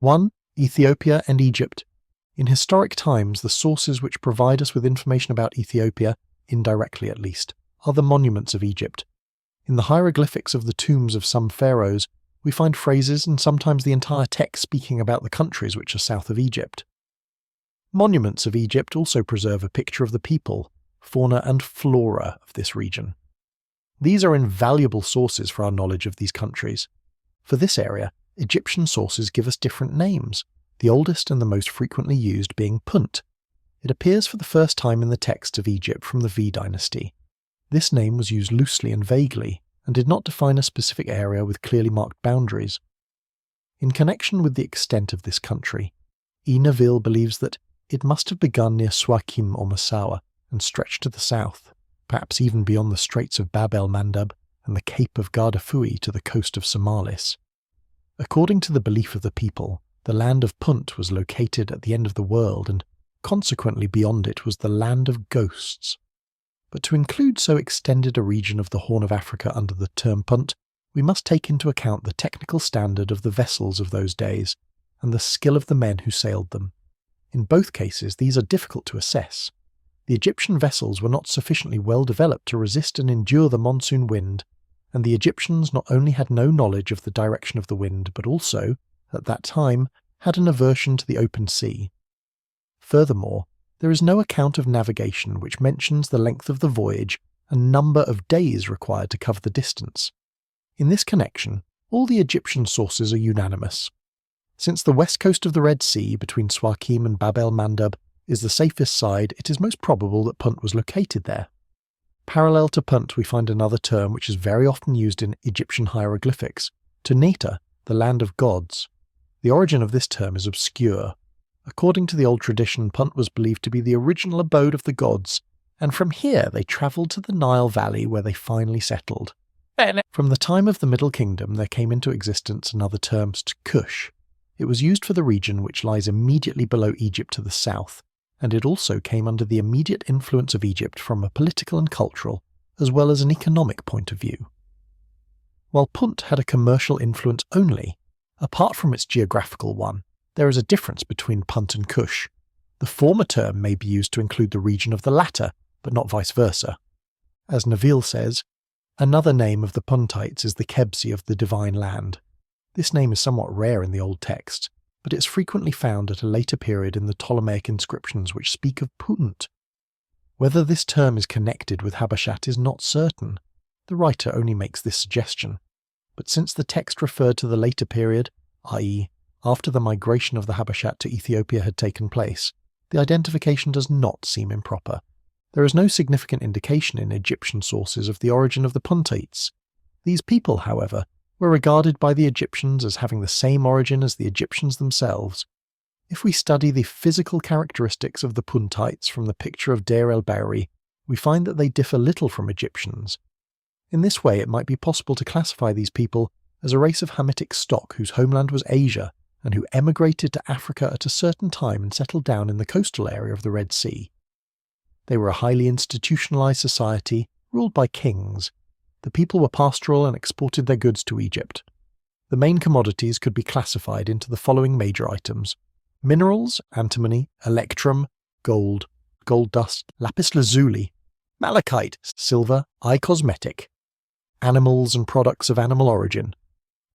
1. Ethiopia and Egypt. In historic times, the sources which provide us with information about Ethiopia, indirectly at least, are the monuments of Egypt. In the hieroglyphics of the tombs of some pharaohs, we find phrases and sometimes the entire text speaking about the countries which are south of Egypt. Monuments of Egypt also preserve a picture of the people, fauna and flora of this region. These are invaluable sources for our knowledge of these countries. For this area, Egyptian sources give us different names, the oldest and the most frequently used being Punt. It appears for the first time in the texts of Egypt from the V dynasty. This name was used loosely and vaguely, and did not define a specific area with clearly marked boundaries. In connection with the extent of this country, E. Neville believes that it must have begun near Suakim or Massawa and stretched to the south, perhaps even beyond the Straits of Bab el-Mandab and the Cape of Gardafui to the coast of Somalis. According to the belief of the people, the land of Punt was located at the end of the world, and consequently beyond it was the land of ghosts. But to include so extended a region of the Horn of Africa under the term Punt, we must take into account the technical standard of the vessels of those days, and the skill of the men who sailed them. In both cases, these are difficult to assess. The Egyptian vessels were not sufficiently well developed to resist and endure the monsoon wind, and the Egyptians not only had no knowledge of the direction of the wind, but also, at that time, had an aversion to the open sea. Furthermore, there is no account of navigation which mentions the length of the voyage and number of days required to cover the distance. In this connection, all the Egyptian sources are unanimous. Since the west coast of the Red Sea between Suakim and Bab el-Mandab is the safest side, it is most probable that Punt was located there. Parallel to Punt, we find another term which is very often used in Egyptian hieroglyphics, Tuneta, the land of gods. The origin of this term is obscure. According to the old tradition, Punt was believed to be the original abode of the gods, and from here they travelled to the Nile Valley where they finally settled. From the time of the Middle Kingdom there came into existence another term, Kush. It was used for the region which lies immediately below Egypt to the south, and it also came under the immediate influence of Egypt from a political and cultural, as well as an economic point of view. While Punt had a commercial influence only, apart from its geographical one, there is a difference between Punt and Kush. The former term may be used to include the region of the latter, but not vice versa. As Neville says, another name of the Puntites is the Kebsi of the Divine Land. This name is somewhat rare in the old text, but it's frequently found at a later period in the Ptolemaic inscriptions which speak of Punt. Whether this term is connected with Habashat is not certain. The writer only makes this suggestion. But since the text referred to the later period, i.e., after the migration of the Habashat to Ethiopia had taken place, the identification does not seem improper. There is no significant indication in Egyptian sources of the origin of the Puntites. These people, however, were regarded by the Egyptians as having the same origin as the Egyptians themselves. If we study the physical characteristics of the Puntites from the picture of Deir el-Bahri, we find that they differ little from Egyptians. In this way, it might be possible to classify these people as a race of Hamitic stock whose homeland was Asia, and who emigrated to Africa at a certain time and settled down in the coastal area of the Red Sea. They were a highly institutionalized society, ruled by kings. The people were pastoral and exported their goods to Egypt. The main commodities could be classified into the following major items: minerals, antimony, electrum, gold, gold dust, lapis lazuli, malachite, silver, eye cosmetic, animals and products of animal origin,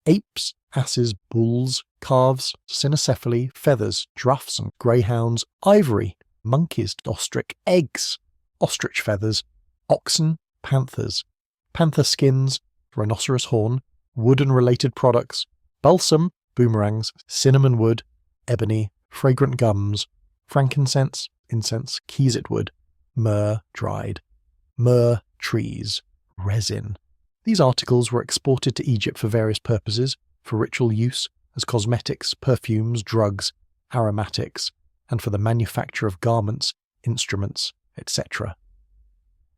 apes, asses, bulls, calves, cynocephaly, feathers, giraffes and greyhounds, ivory, monkeys, ostrich, eggs, ostrich feathers, oxen, panthers, panther skins, rhinoceros horn, wood and related products, balsam, boomerangs, cinnamon wood, ebony, fragrant gums, frankincense, incense, kesit wood, myrrh, dried, myrrh, trees, resin. These articles were exported to Egypt for various purposes, for ritual use, as cosmetics, perfumes, drugs, aromatics, and for the manufacture of garments, instruments, etc.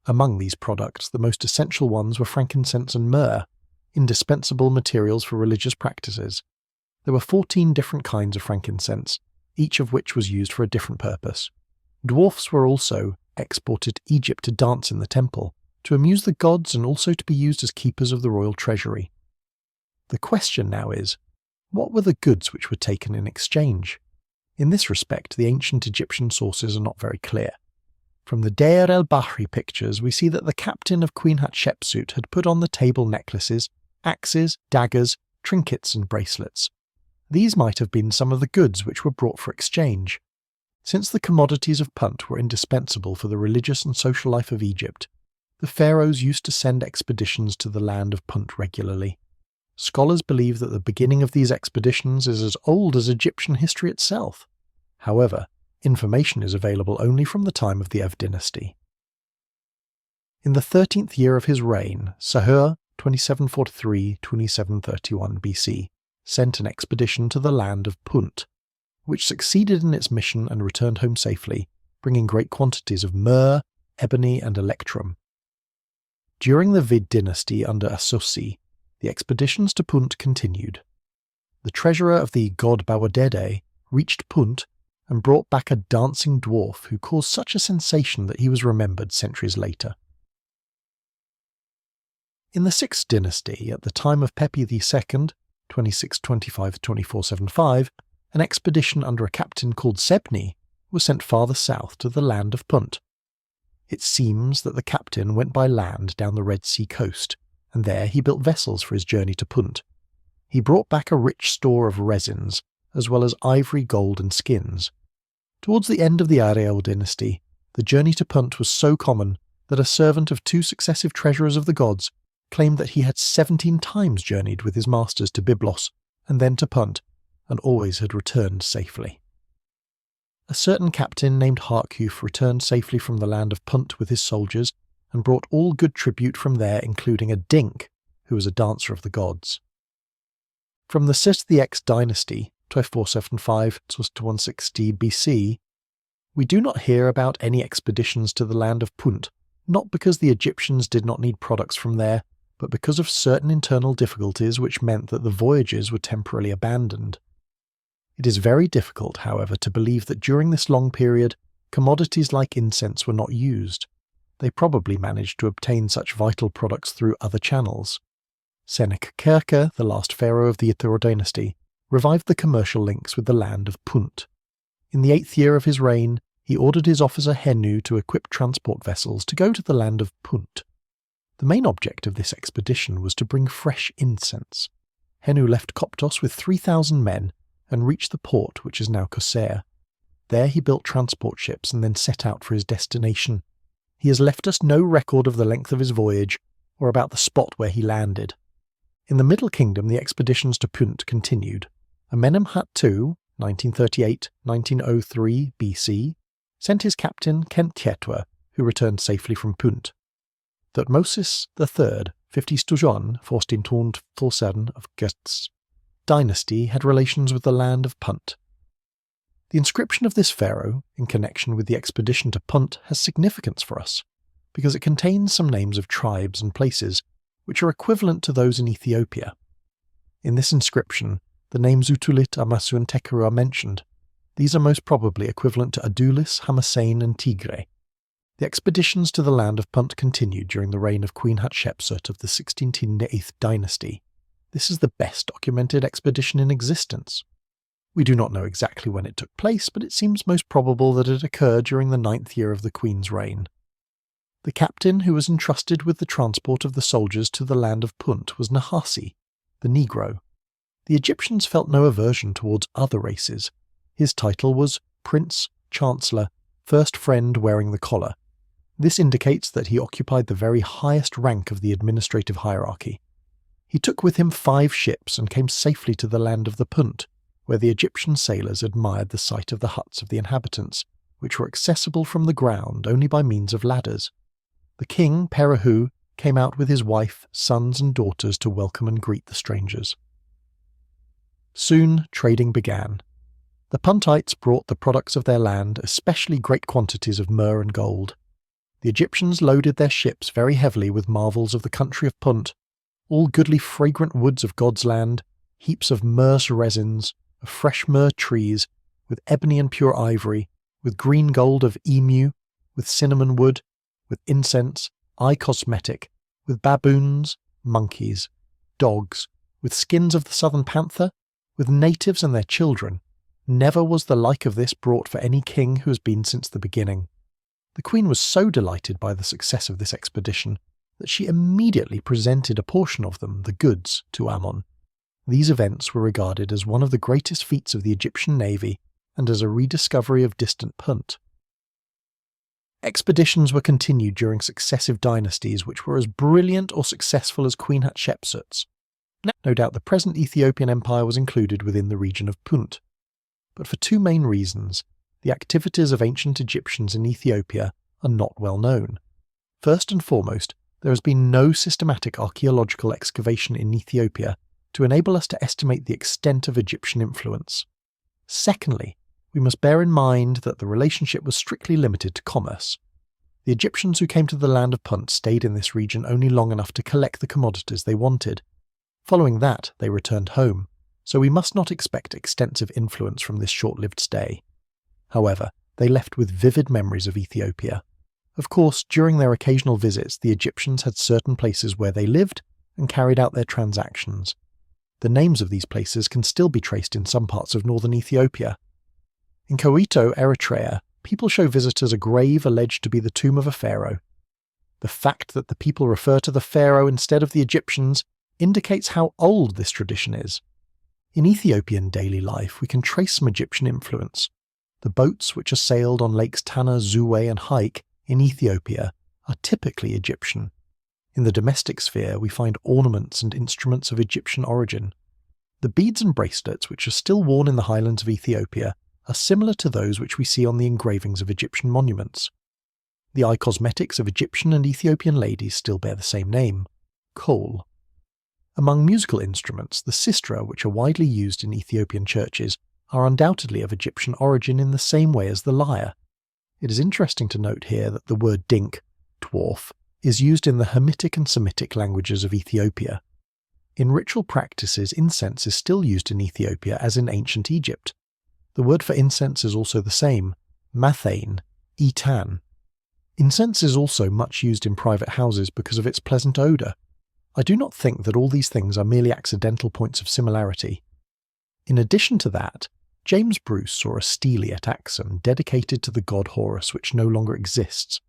Among these products, the most essential ones were frankincense and myrrh, indispensable materials for religious practices. There were 14 different kinds of frankincense, each of which was used for a different purpose. Dwarfs were also exported to Egypt to dance in the temple, to amuse the gods and also to be used as keepers of the royal treasury. The question now is, What were the goods which were taken in exchange? In this respect, the ancient Egyptian sources are not very clear. From the Deir el-Bahri pictures, we see that the captain of Queen Hatshepsut had put on the table necklaces, axes, daggers, trinkets and bracelets. These might have been some of the goods which were brought for exchange. Since the commodities of Punt were indispensable for the religious and social life of Egypt, the pharaohs used to send expeditions to the land of Punt regularly. Scholars believe that the beginning of these expeditions is as old as Egyptian history itself. However, information is available only from the time of the Ev dynasty. In the 13th year of his reign, Sergew, 2743–2731 BC, sent an expedition to the land of Punt, which succeeded in its mission and returned home safely, bringing great quantities of myrrh, ebony and electrum. During the Vid dynasty under Asossi, the expeditions to Punt continued. The treasurer of the god Bawadede reached Punt and brought back a dancing dwarf who caused such a sensation that he was remembered centuries later. In the 6th dynasty, at the time of Pepi II, 2625–2475, an expedition under a captain called Sebni was sent farther south to the land of Punt. It seems that the captain went by land down the Red Sea coast, and there he built vessels for his journey to Punt. He brought back a rich store of resins, as well as ivory, gold and skins. Towards the end of the Ariel dynasty, the journey to Punt was so common that a servant of 2 successive treasurers of the gods claimed that he had 17 times journeyed with his masters to Byblos and then to Punt, and always had returned safely. A certain captain named Harkuf returned safely from the land of Punt with his soldiers and brought all good tribute from there, including a dink, who was a dancer of the gods. From the Sisth dynasty, 2475–160 BC, we do not hear about any expeditions to the land of Punt, not because the Egyptians did not need products from there, but because of certain internal difficulties which meant that the voyages were temporarily abandoned. It is very difficult, however, to believe that during this long period, commodities like incense were not used. They probably managed to obtain such vital products through other channels. Seneca-Kerke, the last pharaoh of the Ethiopian dynasty, revived the commercial links with the land of Punt. In the 8th year of his reign, he ordered his officer Henu to equip transport vessels to go to the land of Punt. The main object of this expedition was to bring fresh incense. Henu left Koptos with 3,000 men and reached the port which is now Kosseir. There he built transport ships and then set out for his destination. He has left us no record of the length of his voyage or about the spot where he landed. In the Middle Kingdom, the expeditions to Punt continued. Amenemhat II, 1938–1903 BC, sent his captain Khenthetwa, who returned safely from Punt. Thutmosis III, 50–1447 of Gets dynasty, had relations with the land of Punt. The inscription of this pharaoh, in connection with the expedition to Punt, has significance for us, because it contains some names of tribes and places which are equivalent to those in Ethiopia. In this inscription, the names Utulit, Amasu and Tekeru are mentioned. These are most probably equivalent to Adulis, Hamasane and Tigre. The expeditions to the land of Punt continued during the reign of Queen Hatshepsut of the 16th dynasty. This is the best documented expedition in existence. We do not know exactly when it took place, but it seems most probable that it occurred during the 9th year of the Queen's reign. The captain who was entrusted with the transport of the soldiers to the land of Punt was Nahasi, the Negro. The Egyptians felt no aversion towards other races. His title was Prince, Chancellor, First Friend wearing the collar. This indicates that he occupied the very highest rank of the administrative hierarchy. He took with him 5 ships and came safely to the land of the Punt, where the Egyptian sailors admired the sight of the huts of the inhabitants, which were accessible from the ground only by means of ladders. The king, Perahu, came out with his wife, sons and daughters to welcome and greet the strangers. Soon trading began. The Puntites brought the products of their land, especially great quantities of myrrh and gold. The Egyptians loaded their ships very heavily with marvels of the country of Punt, all goodly fragrant woods of God's land, heaps of myrrh resins, of fresh myrrh trees, with ebony and pure ivory, with green gold of emu, with cinnamon wood, with incense, eye cosmetic, with baboons, monkeys, dogs, with skins of the southern panther, with natives and their children. Never was the like of this brought for any king who has been since the beginning. The queen was so delighted by the success of this expedition that she immediately presented a portion of them, the goods, to Ammon. These events were regarded as one of the greatest feats of the Egyptian navy and as a rediscovery of distant Punt. Expeditions were continued during successive dynasties which were as brilliant or successful as Queen Hatshepsut's. No doubt the present Ethiopian Empire was included within the region of Punt. But for two main reasons, the activities of ancient Egyptians in Ethiopia are not well known. First and foremost, there has been no systematic archaeological excavation in Ethiopia to enable us to estimate the extent of Egyptian influence. Secondly, we must bear in mind that the relationship was strictly limited to commerce. The Egyptians who came to the land of Punt stayed in this region only long enough to collect the commodities they wanted. Following that, they returned home, so we must not expect extensive influence from this short-lived stay. However, they left with vivid memories of Ethiopia. Of course, during their occasional visits, the Egyptians had certain places where they lived and carried out their transactions. The names of these places can still be traced in some parts of northern Ethiopia. In Koito, Eritrea, people show visitors a grave alleged to be the tomb of a pharaoh. The fact that the people refer to the pharaoh instead of the Egyptians indicates how old this tradition is. In Ethiopian daily life, we can trace some Egyptian influence. The boats which are sailed on lakes Tana, Zuwe and Haik in Ethiopia are typically Egyptian. In the domestic sphere, we find ornaments and instruments of Egyptian origin. The beads and bracelets which are still worn in the highlands of Ethiopia are similar to those which we see on the engravings of Egyptian monuments. The eye cosmetics of Egyptian and Ethiopian ladies still bear the same name, kohl. Among musical instruments, the sistra, which are widely used in Ethiopian churches, are undoubtedly of Egyptian origin in the same way as the lyre. It is interesting to note here that the word dink, dwarf, is used in the Hamitic and Semitic languages of Ethiopia. In ritual practices, incense is still used in Ethiopia as in ancient Egypt. The word for incense is also the same, mathane, etan. Incense is also much used in private houses because of its pleasant odour. I do not think that all these things are merely accidental points of similarity. In addition to that, James Bruce saw a stele at Axum dedicated to the god Horus which no longer exists,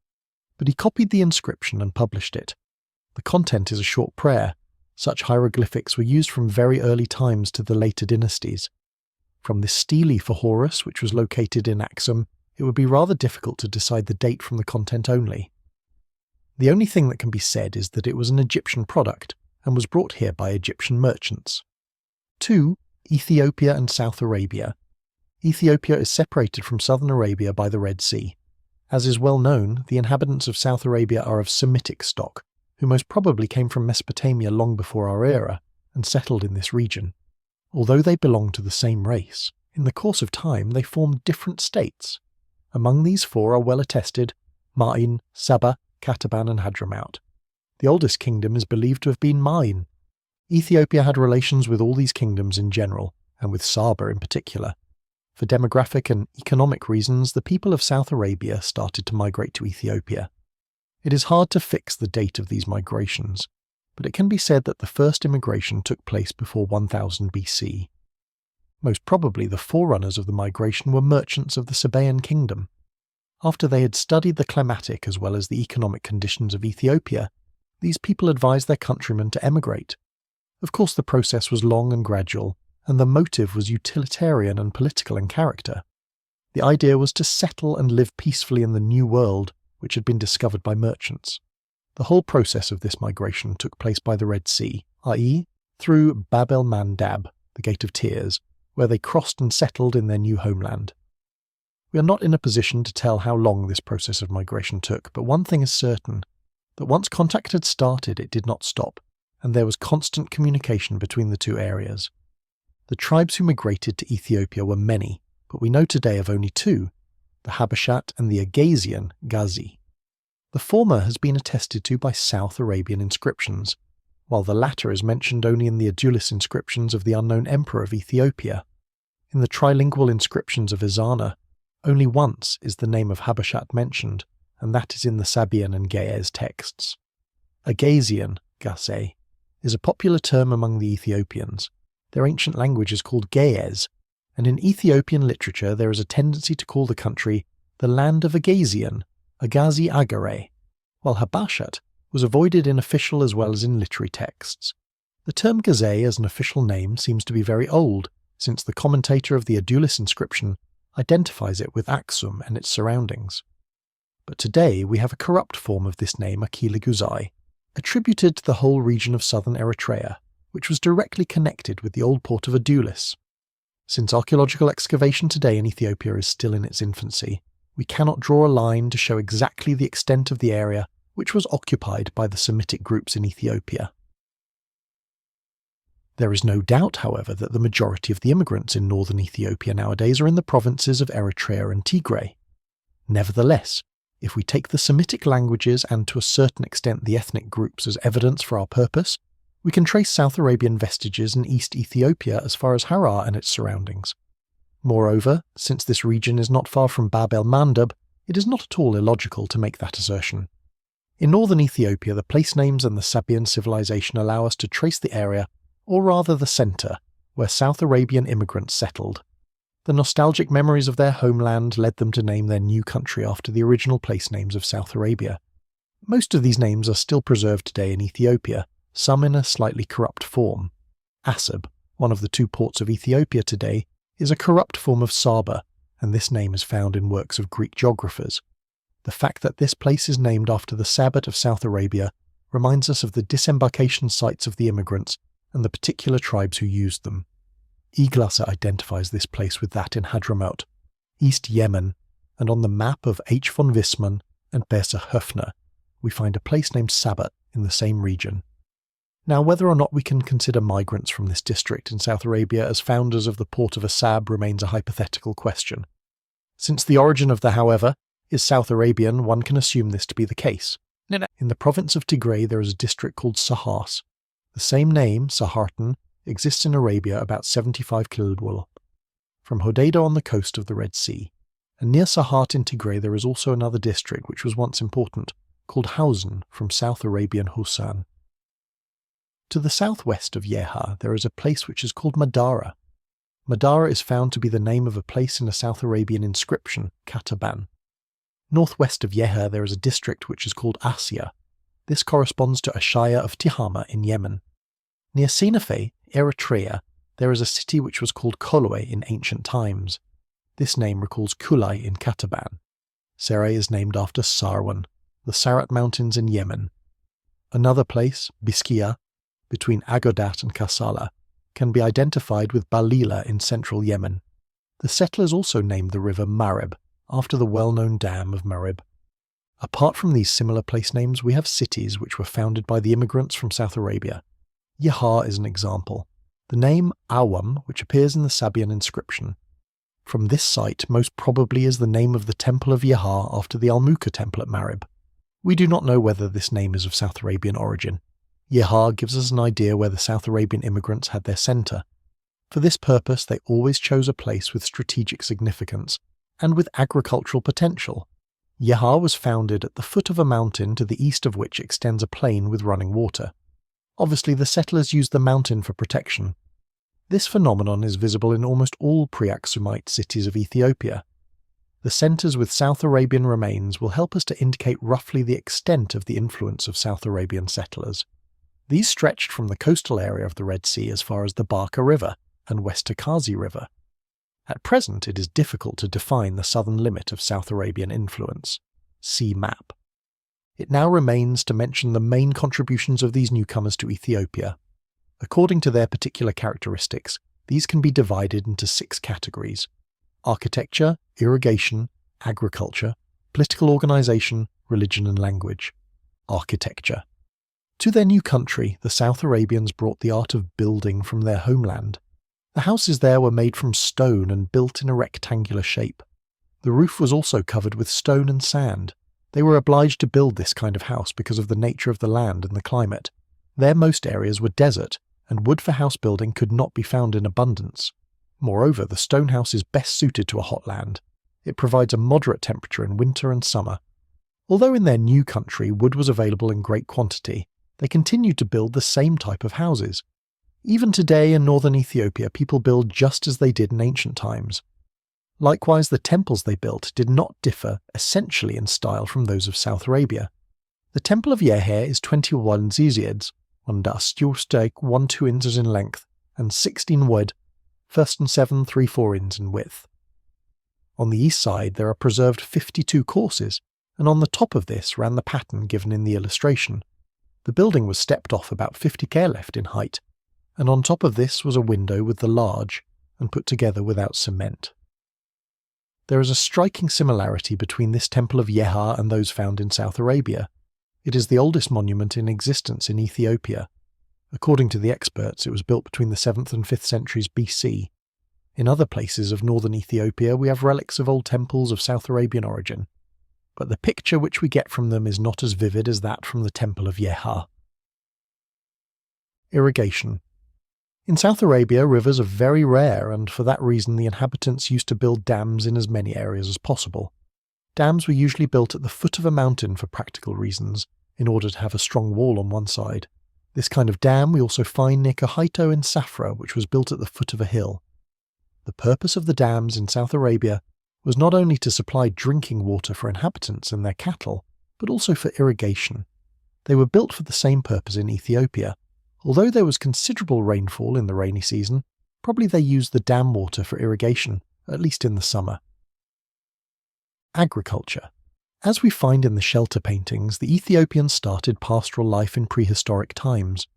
but he copied the inscription and published it. The content is a short prayer. Such hieroglyphics were used from very early times to the later dynasties. From this stele for Horus, which was located in Axum, it would be rather difficult to decide the date from the content only. The only thing that can be said is that it was an Egyptian product and was brought here by Egyptian merchants. 2. Ethiopia and South Arabia. Ethiopia is separated from southern Arabia by the Red Sea. As is well known, the inhabitants of South Arabia are of Semitic stock, who most probably came from Mesopotamia long before our era and settled in this region. Although they belong to the same race, in the course of time they formed different states. Among these four are well attested Ma'in, Saba, Kataban and Hadramaut. The oldest kingdom is believed to have been Ma'in. Ethiopia had relations with all these kingdoms in general, and with Saba in particular. For demographic and economic reasons, the people of South Arabia started to migrate to Ethiopia. It is hard to fix the date of these migrations, but it can be said that the first immigration took place before 1000 BC. Most probably the forerunners of the migration were merchants of the Sabaean kingdom. After they had studied the climatic as well as the economic conditions of Ethiopia, these people advised their countrymen to emigrate. Of course the process was long and gradual, and the motive was utilitarian and political in character. The idea was to settle and live peacefully in the new world which had been discovered by merchants. The whole process of this migration took place by the Red Sea, i.e., through Bab el-Mandab, the Gate of Tears, where they crossed and settled in their new homeland. We are not in a position to tell how long this process of migration took, but one thing is certain, that once contact had started it did not stop, and there was constant communication between the two areas. The tribes who migrated to Ethiopia were many, but we know today of only two, the Habashat and the Agazian Gazi. The former has been attested to by South Arabian inscriptions, while the latter is mentioned only in the Adulis inscriptions of the unknown emperor of Ethiopia. In the trilingual inscriptions of Ezana, only once is the name of Habashat mentioned, and that is in the Sabian and Ge'ez texts. Agazian, Gasay, is a popular term among the Ethiopians. Their ancient language is called Ge'ez, and in Ethiopian literature there is a tendency to call the country the land of Agazian, Agazi Agare, while Habashat was avoided in official as well as in literary texts. The term Gazay as an official name seems to be very old, since the commentator of the Adulis inscription identifies it with Aksum and its surroundings. But today we have a corrupt form of this name, Akila Guzai, attributed to the whole region of southern Eritrea, which was directly connected with the old port of Adulis. Since archaeological excavation today in Ethiopia is still in its infancy, we cannot draw a line to show exactly the extent of the area which was occupied by the Semitic groups in Ethiopia. There is no doubt, however, that the majority of the immigrants in northern Ethiopia nowadays are in the provinces of Eritrea and Tigray. Nevertheless, if we take the Semitic languages and to a certain extent the ethnic groups as evidence for our purpose, we can trace South Arabian vestiges in East Ethiopia as far as Harar and its surroundings. Moreover, since this region is not far from Bab el-Mandab, it is not at all illogical to make that assertion. In northern Ethiopia, the place names and the Sabian civilization allow us to trace the area, or rather the centre, where South Arabian immigrants settled. The nostalgic memories of their homeland led them to name their new country after the original place names of South Arabia. Most of these names are still preserved today in Ethiopia, some in a slightly corrupt form. Asab, one of the two ports of Ethiopia today, is a corrupt form of Saba, and this name is found in works of Greek geographers. The fact that this place is named after the Sabbat of South Arabia reminds us of the disembarkation sites of the immigrants and the particular tribes who used them. Eglasser identifies this place with that in Hadramaut, East Yemen, and on the map of H. von Wissmann and Berser Höfner, we find a place named Sabbat in the same region. Now, whether or not we can consider migrants from this district in South Arabia as founders of the port of Asab remains a hypothetical question. Since the origin of the however is South Arabian, one can assume this to be the case. In the province of Tigray there is a district called Sahars. The same name, Sahartan, exists in Arabia about 75 km from Hodeidah on the coast of the Red Sea. And near Sahart in Tigray there is also another district which was once important, called Hausen from South Arabian Husan. To the southwest of Yeha there is a place which is called Madara. Madara is found to be the name of a place in a South Arabian inscription, Kataban. Northwest of Yeha there is a district which is called Asya. This corresponds to Ashaya of Tihama in Yemen. Near Sinafe, Eritrea, there is a city which was called Kolwe in ancient times. This name recalls Kulai in Kataban. Seray is named after Sarwan, the Sarat Mountains in Yemen. Another place, Biskia, between Agodat and Kassala, can be identified with Balila in central Yemen. The settlers also named the river Marib, after the well-known dam of Marib. Apart from these similar place names, we have cities which were founded by the immigrants from South Arabia. Yahar is an example. The name Awam, which appears in the Sabian inscription. From this site, most probably is the name of the temple of Yahar after the Almuka temple at Marib. We do not know whether this name is of South Arabian origin. Yahar gives us an idea where the South Arabian immigrants had their centre. For this purpose, they always chose a place with strategic significance and with agricultural potential. Yahar was founded at the foot of a mountain to the east of which extends a plain with running water. Obviously, the settlers used the mountain for protection. This phenomenon is visible in almost all pre-Aksumite cities of Ethiopia. The centres with South Arabian remains will help us to indicate roughly the extent of the influence of South Arabian settlers. These stretched from the coastal area of the Red Sea as far as the Barka River and West Takazi River. At present, it is difficult to define the southern limit of South Arabian influence. See map. It now remains to mention the main contributions of these newcomers to Ethiopia. According to their particular characteristics, these can be divided into 6 categories: architecture, irrigation, agriculture, political organisation, religion and language. Architecture. To their new country, the South Arabians brought the art of building from their homeland. The houses there were made from stone and built in a rectangular shape. The roof was also covered with stone and sand. They were obliged to build this kind of house because of the nature of the land and the climate. There most areas were desert, and wood for house building could not be found in abundance. Moreover, the stone house is best suited to a hot land. It provides a moderate temperature in winter and summer. Although in their new country wood was available in great quantity, they continued to build the same type of houses. Even today in northern Ethiopia, people build just as they did in ancient times. Likewise, the temples they built did not differ essentially in style from those of South Arabia. The Temple of Yeher is 21 zizieds, 1,2 inches in length, and 16 wide, 1,734 inches in width. On the east side there are preserved 52 courses, and on the top of this ran the pattern given in the illustration. The building was stepped off about 50 kerleft in height, and on top of this was a window with the large, and put together without cement. There is a striking similarity between this Temple of Yeher and those found in South Arabia. It is the oldest monument in existence in Ethiopia. According to the experts, it was built between the 7th and 5th centuries BC. In other places of northern Ethiopia we have relics of old temples of South Arabian origin, but the picture which we get from them is not as vivid as that from the Temple of Yeher. Irrigation. In South Arabia, rivers are very rare, and for that reason the inhabitants used to build dams in as many areas as possible. Dams were usually built at the foot of a mountain for practical reasons, in order to have a strong wall on one side. This kind of dam we also find near Kahito in Safra, which was built at the foot of a hill. The purpose of the dams in South Arabia was not only to supply drinking water for inhabitants and their cattle, but also for irrigation. They were built for the same purpose in Ethiopia. Although there was considerable rainfall in the rainy season, probably they used the dam water for irrigation, at least in the summer. Agriculture. As we find in the shelter paintings, the Ethiopians started pastoral life in prehistoric times.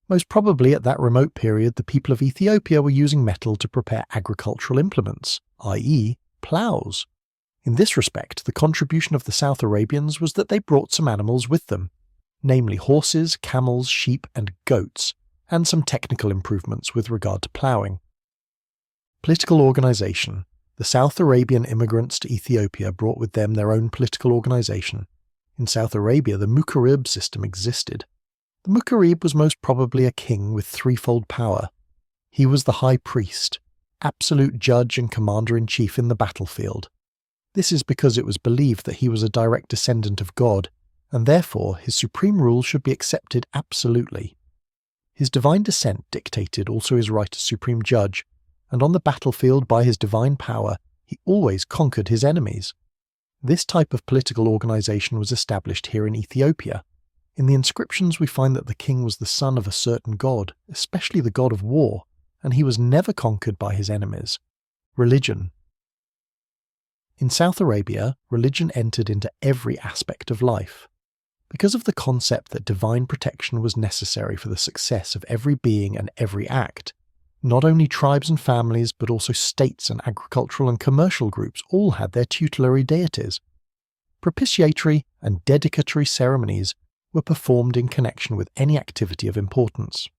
Most probably at that remote period the people of Ethiopia were using metal to prepare agricultural implements, i.e. ploughs. In this respect, the contribution of the South Arabians was that they brought some animals with them, namely horses, camels, sheep and goats, and some technical improvements with regard to ploughing. Political organisation. The South Arabian immigrants to Ethiopia brought with them their own political organisation. In South Arabia the Mukarib system existed. The Mukarib was most probably a king with threefold power. He was the high priest, absolute judge and commander-in-chief in the battlefield. This is because it was believed that he was a direct descendant of God, and therefore his supreme rule should be accepted absolutely. His divine descent dictated also his right as supreme judge, and on the battlefield by his divine power he always conquered his enemies. This type of political organisation was established here in Ethiopia. In the inscriptions we find that the king was the son of a certain god, especially the god of war, and he was never conquered by his enemies. Religion. In South Arabia, religion entered into every aspect of life. Because of the concept that divine protection was necessary for the success of every being and every act, not only tribes and families but also states and agricultural and commercial groups all had their tutelary deities. Propitiatory and dedicatory ceremonies were performed in connection with any activity of importance.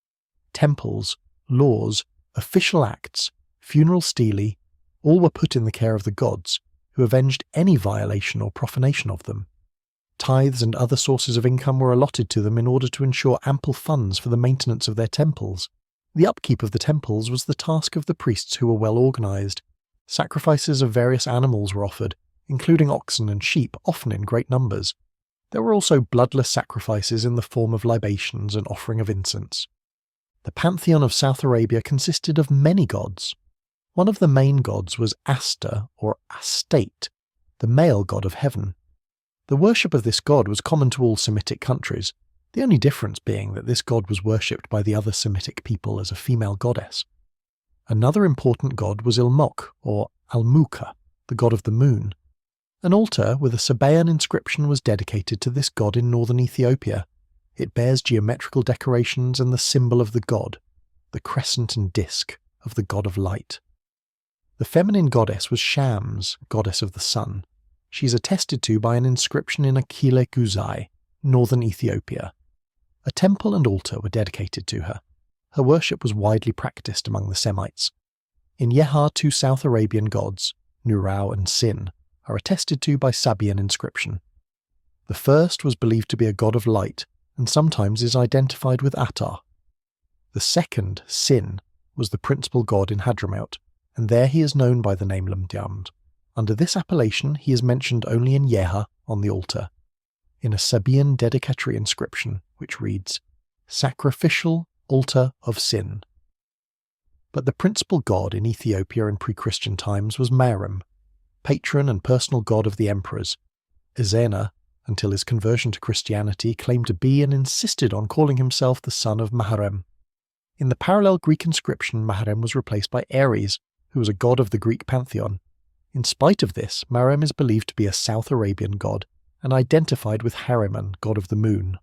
Temples, laws, official acts, funeral stelae, all were put in the care of the gods, who avenged any violation or profanation of them. Tithes and other sources of income were allotted to them in order to ensure ample funds for the maintenance of their temples. The upkeep of the temples was the task of the priests who were well organised. Sacrifices of various animals were offered, including oxen and sheep, often in great numbers. There were also bloodless sacrifices in the form of libations and offering of incense. The pantheon of South Arabia consisted of many gods. One of the main gods was Aster, or Astate, the male god of heaven. The worship of this god was common to all Semitic countries, the only difference being that this god was worshipped by the other Semitic people as a female goddess. Another important god was Ilmok, or Almuka, the god of the moon. An altar with a Sabaean inscription was dedicated to this god in northern Ethiopia. It bears geometrical decorations and the symbol of the god, the crescent and disk of the god of light. The feminine goddess was Shams, goddess of the sun. She is attested to by an inscription in Akile Guzai, northern Ethiopia. A temple and altar were dedicated to her. Her worship was widely practiced among the Semites. In Yeher, two South Arabian gods, Nurau and Sin, are attested to by Sabaean inscription. The first was believed to be a god of light, and sometimes is identified with Attar. The second, Sin, was the principal god in Hadramaut, and there he is known by the name Lamdiamd. Under this appellation he is mentioned only in Yeher on the altar, in a Sabaean dedicatory inscription which reads, "Sacrificial altar of sin. But the principal god in Ethiopia in pre-Christian times was Merim, patron and personal god of the emperors. Ezena, until his conversion to Christianity, claimed to be and insisted on calling himself the son of Maharem. In the parallel Greek inscription, Maharem was replaced by Ares, who was a god of the Greek pantheon. In spite of this, Maharem is believed to be a South Arabian god, and identified with Hariman, god of the moon.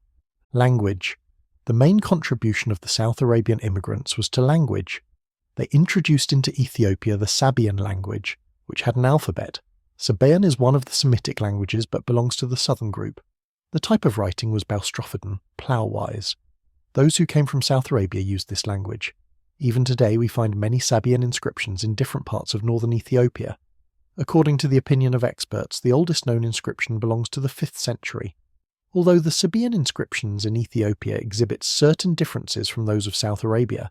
Language. The main contribution of the South Arabian immigrants was to language. They introduced into Ethiopia the Sabaean language, which had an alphabet. Sabaean is one of the Semitic languages but belongs to the southern group. The type of writing was boustrophodon, plough-wise. Those who came from South Arabia used this language. Even today we find many Sabaean inscriptions in different parts of northern Ethiopia. According to the opinion of experts, the oldest known inscription belongs to the 5th century. Although the Sabaean inscriptions in Ethiopia exhibit certain differences from those of South Arabia,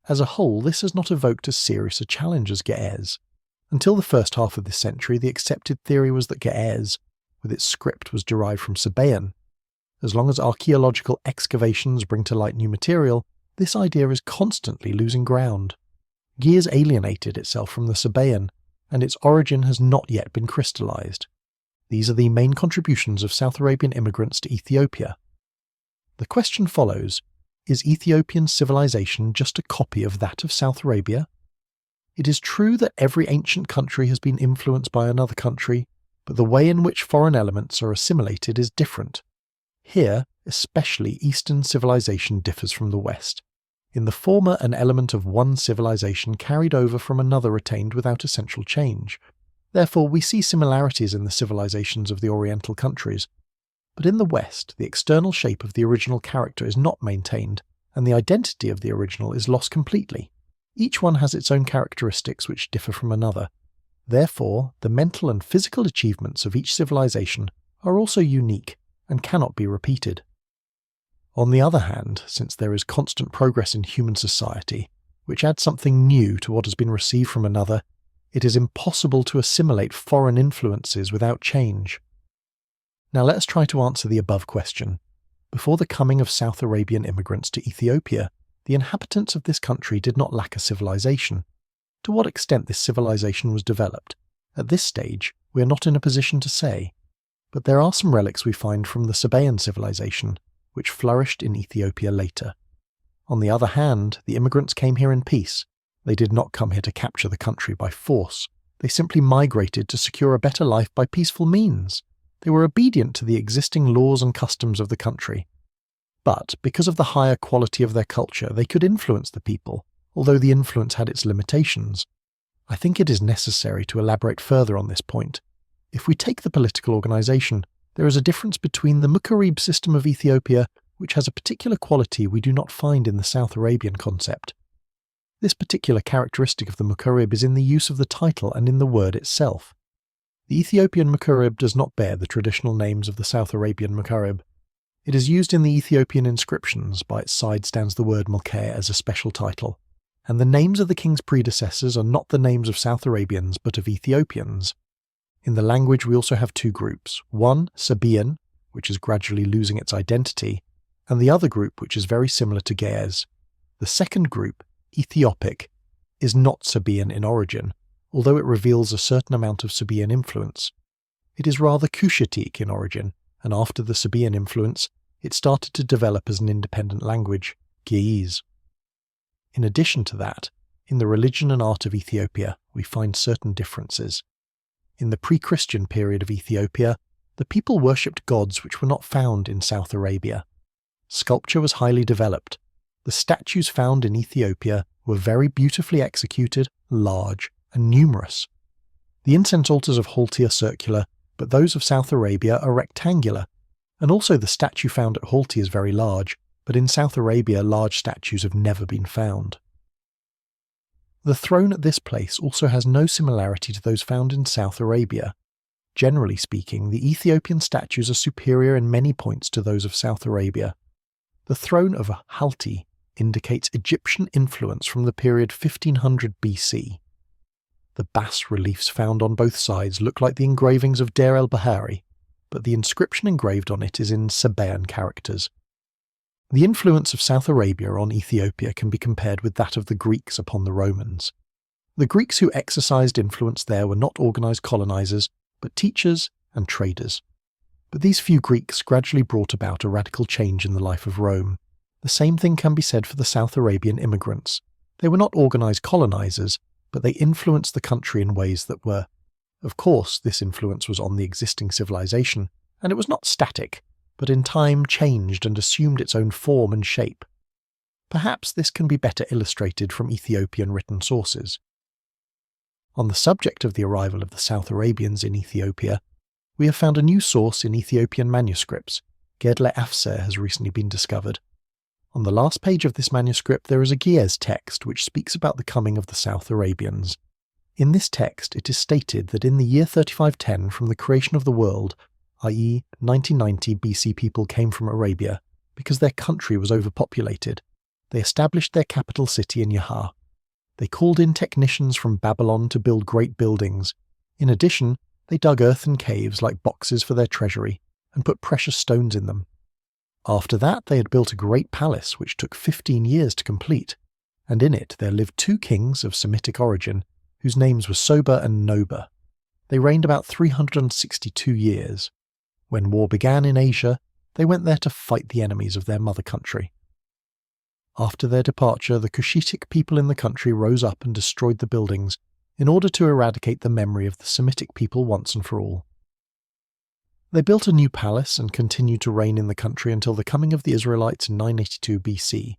as a whole this has not evoked as serious a challenge as Ge'ez. Until the first half of this century, the accepted theory was that Ge'ez, with its script, was derived from Sabaean. As long as archaeological excavations bring to light new material, this idea is constantly losing ground. Ge'ez alienated itself from the Sabaean, and its origin has not yet been crystallized. These are the main contributions of South Arabian immigrants to Ethiopia. The question follows, is Ethiopian civilization just a copy of that of South Arabia? It is true that every ancient country has been influenced by another country, but the way in which foreign elements are assimilated is different. Here, especially, Eastern civilization differs from the West. In the former, an element of one civilization carried over from another retained without essential change. Therefore, we see similarities in the civilizations of the Oriental countries. But in the West, the external shape of the original character is not maintained, and the identity of the original is lost completely. Each one has its own characteristics which differ from another. Therefore, the mental and physical achievements of each civilization are also unique and cannot be repeated. On the other hand, since there is constant progress in human society, which adds something new to what has been received from another, it is impossible to assimilate foreign influences without change. Now let us try to answer the above question. Before the coming of South Arabian immigrants to Ethiopia, the inhabitants of this country did not lack a civilization. To what extent this civilization was developed, at this stage, we are not in a position to say. But there are some relics we find from the Sabaean civilization, which flourished in Ethiopia later. On the other hand, the immigrants came here in peace. They did not come here to capture the country by force. They simply migrated to secure a better life by peaceful means. They were obedient to the existing laws and customs of the country. But, because of the higher quality of their culture, they could influence the people, although the influence had its limitations. I think it is necessary to elaborate further on this point. If we take the political organization, there is a difference between the Mukarib system of Ethiopia, which has a particular quality we do not find in the South Arabian concept. This particular characteristic of the Mukarib is in the use of the title and in the word itself. The Ethiopian Mukarib does not bear the traditional names of the South Arabian Mukarib. It is used in the Ethiopian inscriptions. By its side stands the word Mulkeh as a special title, and the names of the king's predecessors are not the names of South Arabians but of Ethiopians. In the language we also have two groups, one Sabaean, which is gradually losing its identity, and the other group which is very similar to Ge'ez. The second group, Ethiopic, is not Sabaean in origin, although it reveals a certain amount of Sabaean influence. It is rather Cushitic in origin, and after the Sabaean influence, it started to develop as an independent language, Ge'ez. In addition to that, in the religion and art of Ethiopia, we find certain differences. In the pre-Christian period of Ethiopia, the people worshipped gods which were not found in South Arabia. Sculpture was highly developed. The statues found in Ethiopia were very beautifully executed, large, and numerous. The incense altars of Halti are circular, but those of South Arabia are rectangular, and also the statue found at Halti is very large, but in South Arabia large statues have never been found. The throne at this place also has no similarity to those found in South Arabia. Generally speaking, the Ethiopian statues are superior in many points to those of South Arabia. The throne of Halti indicates Egyptian influence from the period 1500 BC. The bas-reliefs found on both sides look like the engravings of Deir el-Bahari, but the inscription engraved on it is in Sabaean characters. The influence of South Arabia on Ethiopia can be compared with that of the Greeks upon the Romans. The Greeks who exercised influence there were not organised colonizers, but teachers and traders. But these few Greeks gradually brought about a radical change in the life of Rome. The same thing can be said for the South Arabian immigrants. They were not organised colonizers, but they influenced the country in ways that were. Of course, this influence was on the existing civilization, and it was not static, but in time changed and assumed its own form and shape. Perhaps this can be better illustrated from Ethiopian written sources. On the subject of the arrival of the South Arabians in Ethiopia, we have found a new source in Ethiopian manuscripts. Gedle Afser has recently been discovered. On the last page of this manuscript there is a Ge'ez text which speaks about the coming of the South Arabians. In this text it is stated that in the year 3510 from the creation of the world, i.e. 1990 BC, people came from Arabia because their country was overpopulated. They established their capital city in Yahar. They called in technicians from Babylon to build great buildings. In addition, they dug earthen caves like boxes for their treasury and put precious stones in them. After that they had built a great palace which took 15 years to complete, and in it there lived 2 kings of Semitic origin whose names were Soba and Noba. They reigned about 362 years. When war began in Asia, they went there to fight the enemies of their mother country. After their departure, the Cushitic people in the country rose up and destroyed the buildings in order to eradicate the memory of the Semitic people once and for all. They built a new palace and continued to reign in the country until the coming of the Israelites in 982 BC.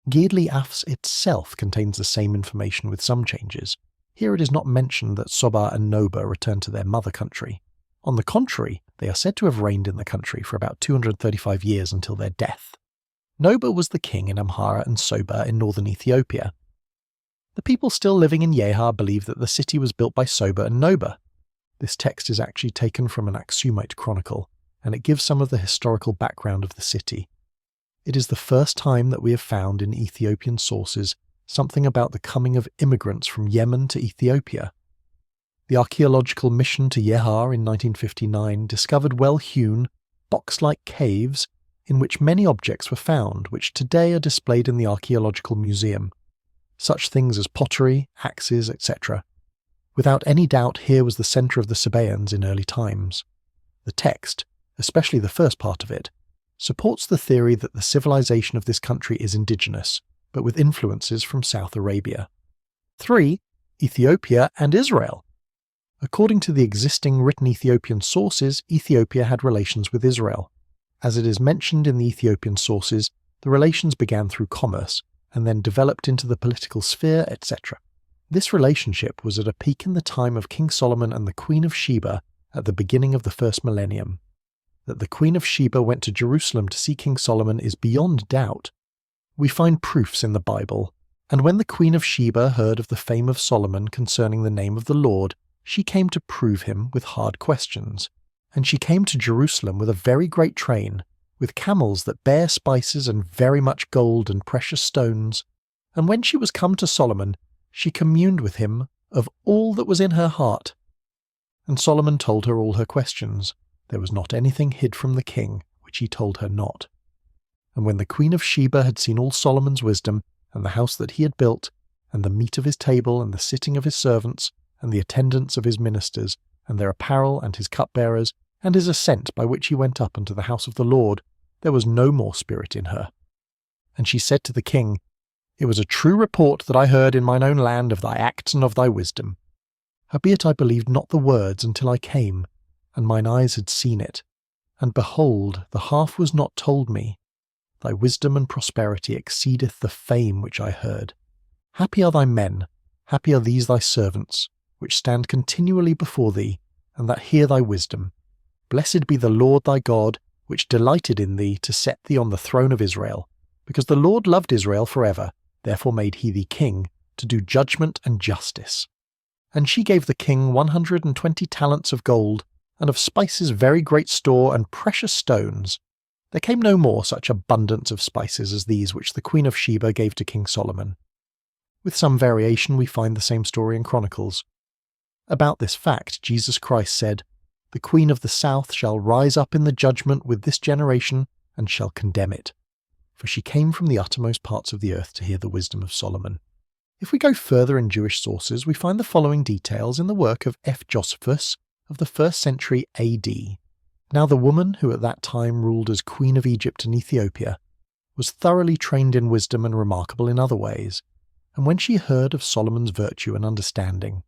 Gedle Afs itself contains the same information with some changes. Here it is not mentioned that Soba and Noba returned to their mother country. On the contrary, they are said to have reigned in the country for about 235 years until their death. Noba was the king in Amhara and Soba in northern Ethiopia. The people still living in Yehar believe that the city was built by Soba and Noba. This text is actually taken from an Aksumite chronicle, and it gives some of the historical background of the city. It is the first time that we have found in Ethiopian sources something about the coming of immigrants from Yemen to Ethiopia. The archaeological mission to Yehar in 1959 discovered well-hewn, box-like caves in which many objects were found, which today are displayed in the Archaeological Museum. Such things as pottery, axes, etc. Without any doubt, here was the centre of the Sabaeans in early times. The text, especially the first part of it, supports the theory that the civilization of this country is indigenous, but with influences from South Arabia. 3. Ethiopia and Israel. According to the existing written Ethiopian sources, Ethiopia had relations with Israel. As it is mentioned in the Ethiopian sources, the relations began through commerce, and then developed into the political sphere, etc. This relationship was at a peak in the time of King Solomon and the Queen of Sheba at the beginning of the first millennium. That the Queen of Sheba went to Jerusalem to see King Solomon is beyond doubt. We find proofs in the Bible, and when the Queen of Sheba heard of the fame of Solomon concerning the name of the Lord, she came to prove him with hard questions. And she came to Jerusalem with a very great train, with camels that bear spices and very much gold and precious stones. And when she was come to Solomon, she communed with him of all that was in her heart. And Solomon told her all her questions. There was not anything hid from the king, which he told her not. And when the Queen of Sheba had seen all Solomon's wisdom, and the house that he had built, and the meat of his table, and the sitting of his servants, and the attendance of his ministers, and their apparel, and his cupbearers, and his ascent by which he went up unto the house of the Lord, there was no more spirit in her. And she said to the king, It was a true report that I heard in mine own land of thy acts and of thy wisdom. Howbeit I believed not the words until I came, and mine eyes had seen it. And behold, the half was not told me. Thy wisdom and prosperity exceedeth the fame which I heard. Happy are thy men, happy are these thy servants, which stand continually before thee, and that hear thy wisdom. Blessed be the Lord thy God, which delighted in thee to set thee on the throne of Israel, because the Lord loved Israel for ever, therefore made he thee king, to do judgment and justice. And she gave the king 120 talents of gold, and of spices very great store, and precious stones. There came no more such abundance of spices as these which the Queen of Sheba gave to King Solomon. With some variation we find the same story in Chronicles. About this fact Jesus Christ said, The Queen of the South shall rise up in the judgment with this generation, and shall condemn it. for she came from the uttermost parts of the earth to hear the wisdom of Solomon. If we go further in Jewish sources, we find the following details in the work of F. Josephus of the 1st century AD. Now the woman who at that time ruled as Queen of Egypt and Ethiopia was thoroughly trained in wisdom and remarkable in other ways, and when she heard of Solomon's virtue and understanding,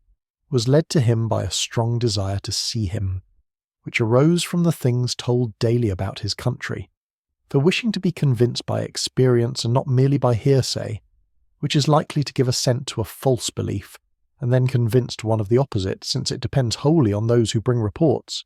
was led to him by a strong desire to see him, which arose from the things told daily about his country, for wishing to be convinced by experience and not merely by hearsay, which is likely to give assent to a false belief, and then convinced one of the opposite, since it depends wholly on those who bring reports.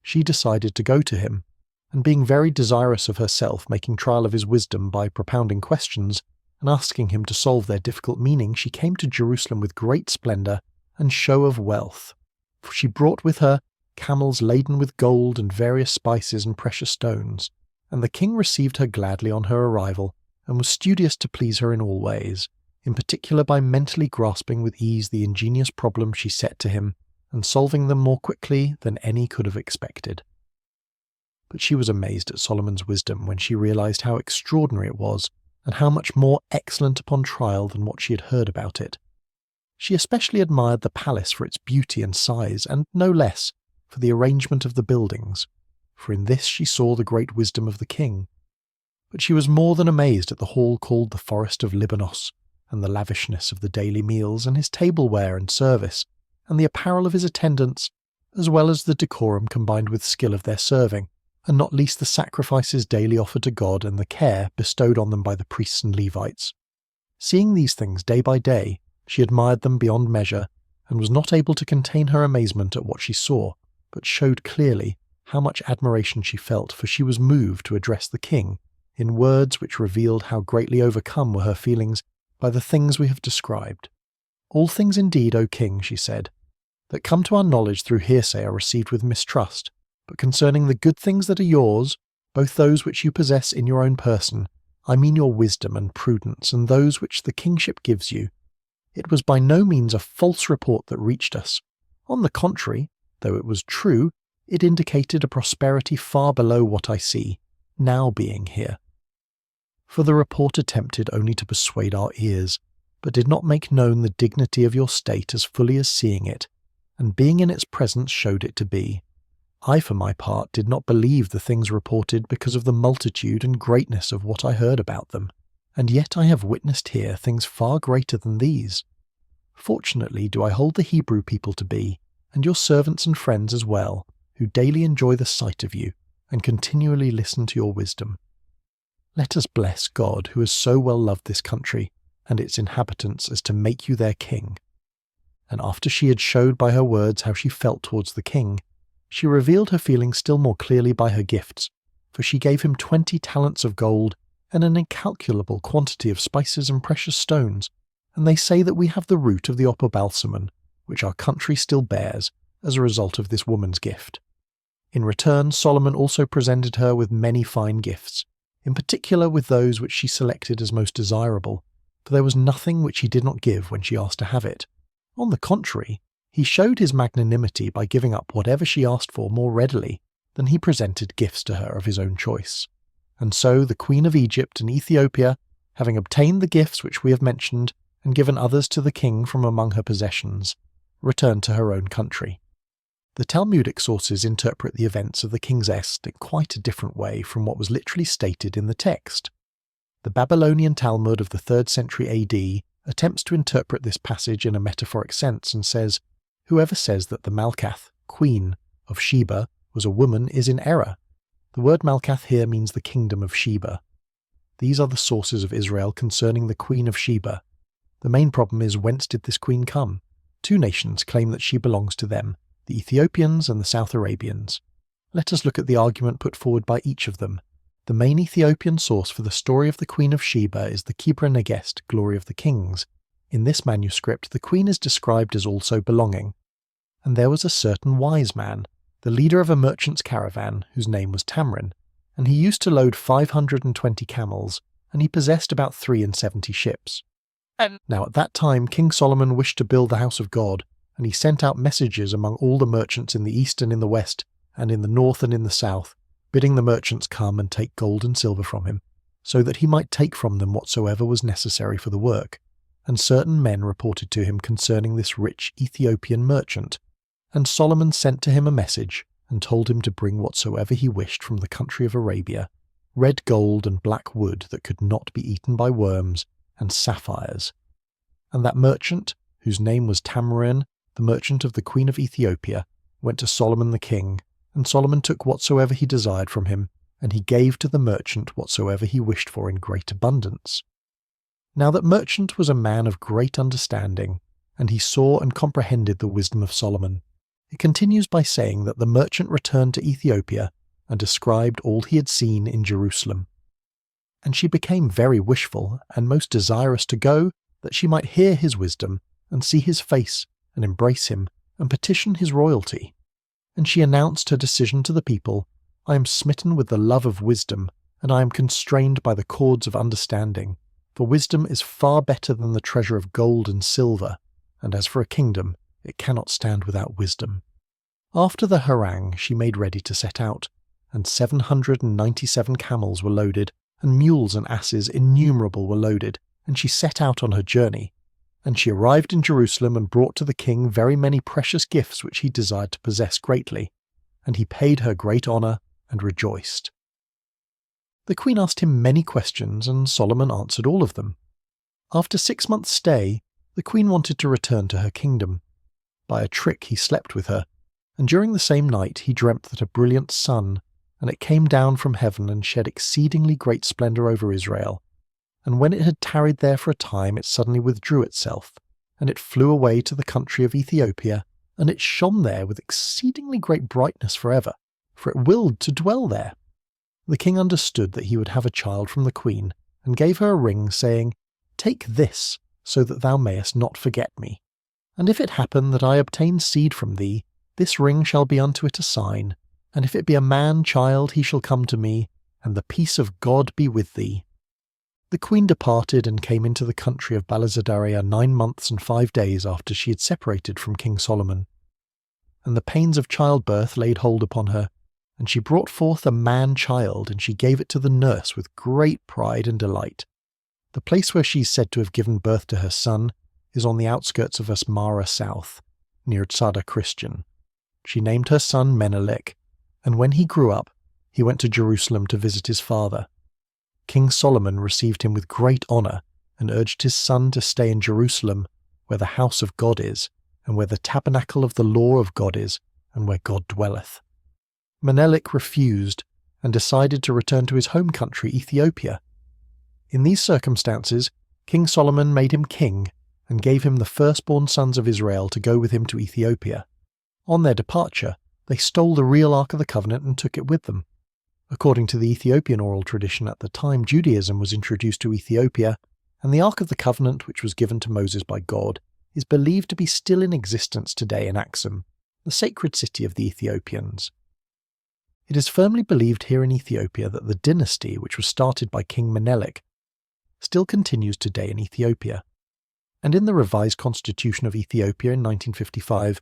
She decided to go to him, and being very desirous of herself, making trial of his wisdom by propounding questions and asking him to solve their difficult meaning, she came to Jerusalem with great splendour and show of wealth, for she brought with her camels laden with gold and various spices and precious stones, and the king received her gladly on her arrival, and was studious to please her in all ways, in particular by mentally grasping with ease the ingenious problems she set to him, and solving them more quickly than any could have expected. But she was amazed at Solomon's wisdom when she realized how extraordinary it was, and how much more excellent upon trial than what she had heard about it. She especially admired the palace for its beauty and size, and no less for the arrangement of the buildings, for in this she saw the great wisdom of the king. But she was more than amazed at the hall called the Forest of Libanos, and the lavishness of the daily meals, and his tableware and service, and the apparel of his attendants, as well as the decorum combined with skill of their serving, and not least the sacrifices daily offered to God and the care bestowed on them by the priests and Levites. Seeing these things day by day, she admired them beyond measure, and was not able to contain her amazement at what she saw, but showed clearly how much admiration she felt, for she was moved to address the king in words which revealed how greatly overcome were her feelings by the things we have described. All things indeed, O king, she said, that come to our knowledge through hearsay are received with mistrust, but concerning the good things that are yours, both those which you possess in your own person, I mean your wisdom and prudence, and those which the kingship gives you, it was by no means a false report that reached us. On the contrary, though it was true, it indicated a prosperity far below what I see, now being here. For the report attempted only to persuade our ears, but did not make known the dignity of your state as fully as seeing it, and being in its presence showed it to be. I, for my part, did not believe the things reported because of the multitude and greatness of what I heard about them, and yet I have witnessed here things far greater than these. Fortunately do I hold the Hebrew people to be, and your servants and friends as well, who daily enjoy the sight of you, and continually listen to your wisdom. Let us bless God, who has so well loved this country and its inhabitants as to make you their king. And after she had showed by her words how she felt towards the king, she revealed her feelings still more clearly by her gifts, for she gave him 20 talents of gold and an incalculable quantity of spices and precious stones, and they say that we have the root of the opobalsamon, which our country still bears, as a result of this woman's gift. In return, Solomon also presented her with many fine gifts, in particular with those which she selected as most desirable, for there was nothing which he did not give when she asked to have it. On the contrary, he showed his magnanimity by giving up whatever she asked for more readily than he presented gifts to her of his own choice. And so the Queen of Egypt and Ethiopia, having obtained the gifts which we have mentioned and given others to the king from among her possessions, returned to her own country. The Talmudic sources interpret the events of the King's Est in quite a different way from what was literally stated in the text. The Babylonian Talmud of the 3rd century AD attempts to interpret this passage in a metaphoric sense and says, "Whoever says that the Malkath, queen, of Sheba was a woman is in error." The word Malkath here means the kingdom of Sheba. These are the sources of Israel concerning the queen of Sheba. The main problem is, whence did this queen come? 2 nations claim that she belongs to them, the Ethiopians and the South Arabians. Let us look at the argument put forward by each of them. The main Ethiopian source for the story of the Queen of Sheba is the Kibra Negest, Glory of the Kings. In this manuscript, the queen is described as also belonging. And there was a certain wise man, the leader of a merchant's caravan, whose name was Tamrin, and he used to load 520 camels, and he possessed about 73 ships. Now at that time King Solomon wished to build the house of God, and he sent out messages among all the merchants in the east and in the west, and in the north and in the south, bidding the merchants come and take gold and silver from him, so that he might take from them whatsoever was necessary for the work. And certain men reported to him concerning this rich Ethiopian merchant. And Solomon sent to him a message, and told him to bring whatsoever he wished from the country of Arabia, red gold and black wood that could not be eaten by worms, and sapphires. And that merchant, whose name was Tamarin, the merchant of the queen of Ethiopia, went to Solomon the king, and Solomon took whatsoever he desired from him, and he gave to the merchant whatsoever he wished for in great abundance. Now that merchant was a man of great understanding, and he saw and comprehended the wisdom of Solomon. It continues by saying that the merchant returned to Ethiopia and described all he had seen in Jerusalem. And she became very wishful and most desirous to go, that she might hear his wisdom, and see his face, and embrace him, and petition his royalty. And she announced her decision to the people, I am smitten with the love of wisdom, and I am constrained by the cords of understanding. For wisdom is far better than the treasure of gold and silver, and as for a kingdom, it cannot stand without wisdom. After the harangue she made ready to set out, and 797 camels were loaded, and mules and asses innumerable were loaded, and she set out on her journey. And she arrived in Jerusalem and brought to the king very many precious gifts which he desired to possess greatly, and he paid her great honour and rejoiced. The queen asked him many questions, and Solomon answered all of them. After 6 months' stay, the queen wanted to return to her kingdom. By a trick he slept with her, and during the same night he dreamt that a brilliant sun, and it came down from heaven and shed exceedingly great splendour over Israel. And when it had tarried there for a time, it suddenly withdrew itself, and it flew away to the country of Ethiopia, and it shone there with exceedingly great brightness forever, for it willed to dwell there. The king understood that he would have a child from the queen, and gave her a ring, saying, Take this, so that thou mayest not forget me. And if it happen that I obtain seed from thee, this ring shall be unto it a sign, and if it be a man-child, he shall come to me, and the peace of God be with thee. The queen departed and came into the country of Balazadaria 9 months and 5 days after she had separated from King Solomon. And the pains of childbirth laid hold upon her, and she brought forth a man-child, and she gave it to the nurse with great pride and delight. The place where she is said to have given birth to her son is on the outskirts of Asmara south, near Tzada Christian. She named her son Menelik, and when he grew up, he went to Jerusalem to visit his father. King Solomon received him with great honour, and urged his son to stay in Jerusalem, where the house of God is, and where the tabernacle of the law of God is, and where God dwelleth. Menelik refused, and decided to return to his home country, Ethiopia. In these circumstances, King Solomon made him king, and gave him the firstborn sons of Israel to go with him to Ethiopia. On their departure, they stole the real Ark of the Covenant and took it with them. According to the Ethiopian oral tradition at the time, Judaism was introduced to Ethiopia, and the Ark of the Covenant, which was given to Moses by God, is believed to be still in existence today in Aksum, the sacred city of the Ethiopians. It is firmly believed here in Ethiopia that the dynasty, which was started by King Menelik, still continues today in Ethiopia. And in the revised constitution of Ethiopia in 1955,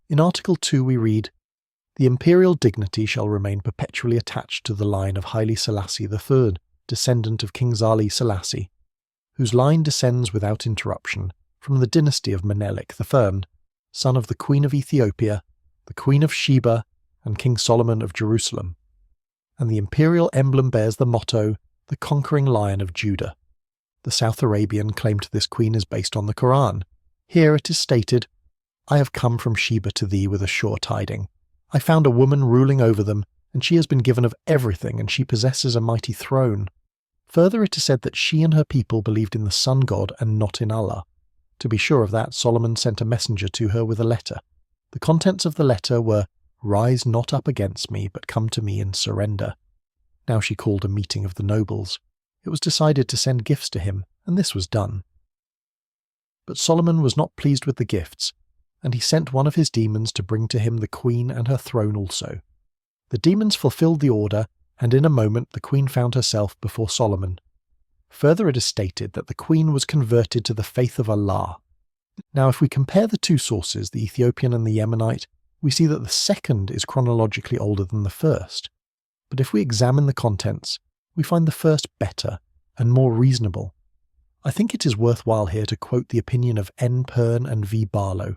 in Article 2 we read, The imperial dignity shall remain perpetually attached to the line of Haile Selassie III, descendant of King Zali Selassie, whose line descends without interruption from the dynasty of Menelik I, son of the Queen of Ethiopia, the Queen of Sheba, and King Solomon of Jerusalem. And the imperial emblem bears the motto, the conquering lion of Judah. The South Arabian claim to this queen is based on the Quran. Here it is stated, I have come from Sheba to thee with a sure tiding. I found a woman ruling over them, and she has been given of everything, and she possesses a mighty throne. Further it is said that she and her people believed in the sun god and not in Allah. To be sure of that, Solomon sent a messenger to her with a letter. The contents of the letter were, Rise not up against me, but come to me and surrender. Now she called a meeting of the nobles. It was decided to send gifts to him, and this was done. But Solomon was not pleased with the gifts, and he sent one of his demons to bring to him the queen and her throne also. The demons fulfilled the order, and in a moment the queen found herself before Solomon. Further it is stated that the queen was converted to the faith of Allah. Now if we compare the two sources, the Ethiopian and the Yemenite, we see that the second is chronologically older than the first. But if we examine the contents, we find the first better, and more reasonable. I think it is worthwhile here to quote the opinion of N. Pern and V. Barlow.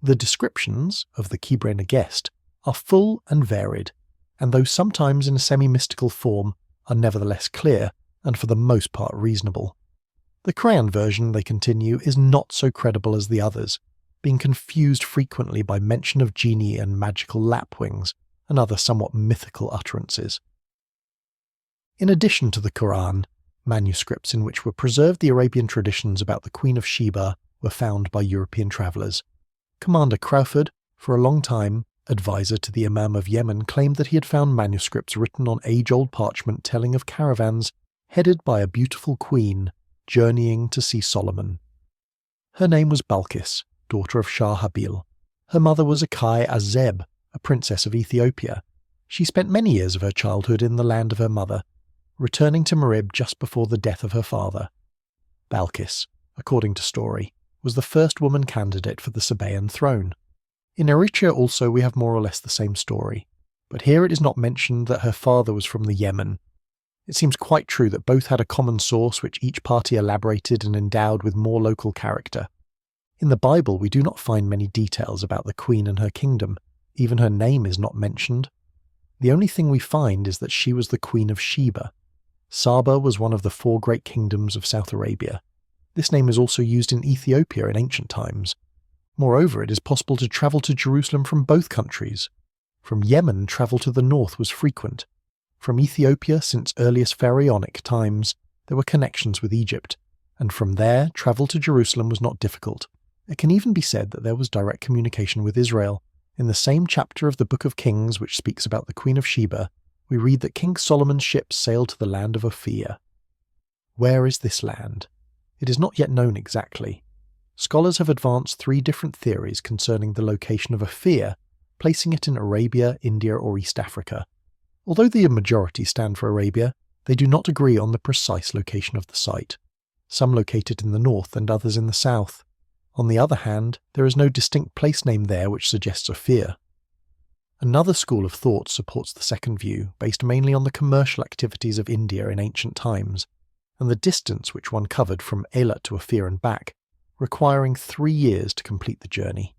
The descriptions of the Khibre Nagast are full and varied, and though sometimes in a semi-mystical form, are nevertheless clear and for the most part reasonable. The Crayon version, they continue, is not so credible as the others, being confused frequently by mention of genii and magical lapwings and other somewhat mythical utterances. In addition to the Quran, manuscripts in which were preserved the Arabian traditions about the Queen of Sheba were found by European travellers. Commander Crawford, for a long time advisor to the Imam of Yemen, claimed that he had found manuscripts written on age-old parchment telling of caravans headed by a beautiful queen journeying to see Solomon. Her name was Balkis, daughter of Shah Hable. Her mother was Akai Azeb, a princess of Ethiopia. She spent many years of her childhood in the land of her mother, returning to Marib just before the death of her father. Balkis, according to story, was the first woman candidate for the Sabaean throne. In Eritrea also we have more or less the same story, but here it is not mentioned that her father was from the Yemen. It seems quite true that both had a common source which each party elaborated and endowed with more local character. In the Bible we do not find many details about the queen and her kingdom, even her name is not mentioned. The only thing we find is that she was the Queen of Sheba. Saba was one of the 4 great kingdoms of South Arabia. This name is also used in Ethiopia in ancient times. Moreover, it is possible to travel to Jerusalem from both countries. From Yemen, travel to the north was frequent. From Ethiopia, since earliest pharaonic times, there were connections with Egypt, and from there, travel to Jerusalem was not difficult. It can even be said that there was direct communication with Israel. In the same chapter of the Book of Kings, which speaks about the Queen of Sheba, we read that King Solomon's ships sailed to the land of Ophir. Where is this land? It is not yet known exactly. Scholars have advanced 3 different theories concerning the location of Ophir, placing it in Arabia, India, or East Africa. Although the majority stand for Arabia, they do not agree on the precise location of the site. Some locate it in the north and others in the south. On the other hand, there is no distinct place name there which suggests Ophir. Another school of thought supports the second view, based mainly on the commercial activities of India in ancient times, and the distance which one covered from Eilat to Ophir and back, requiring 3 years to complete the journey.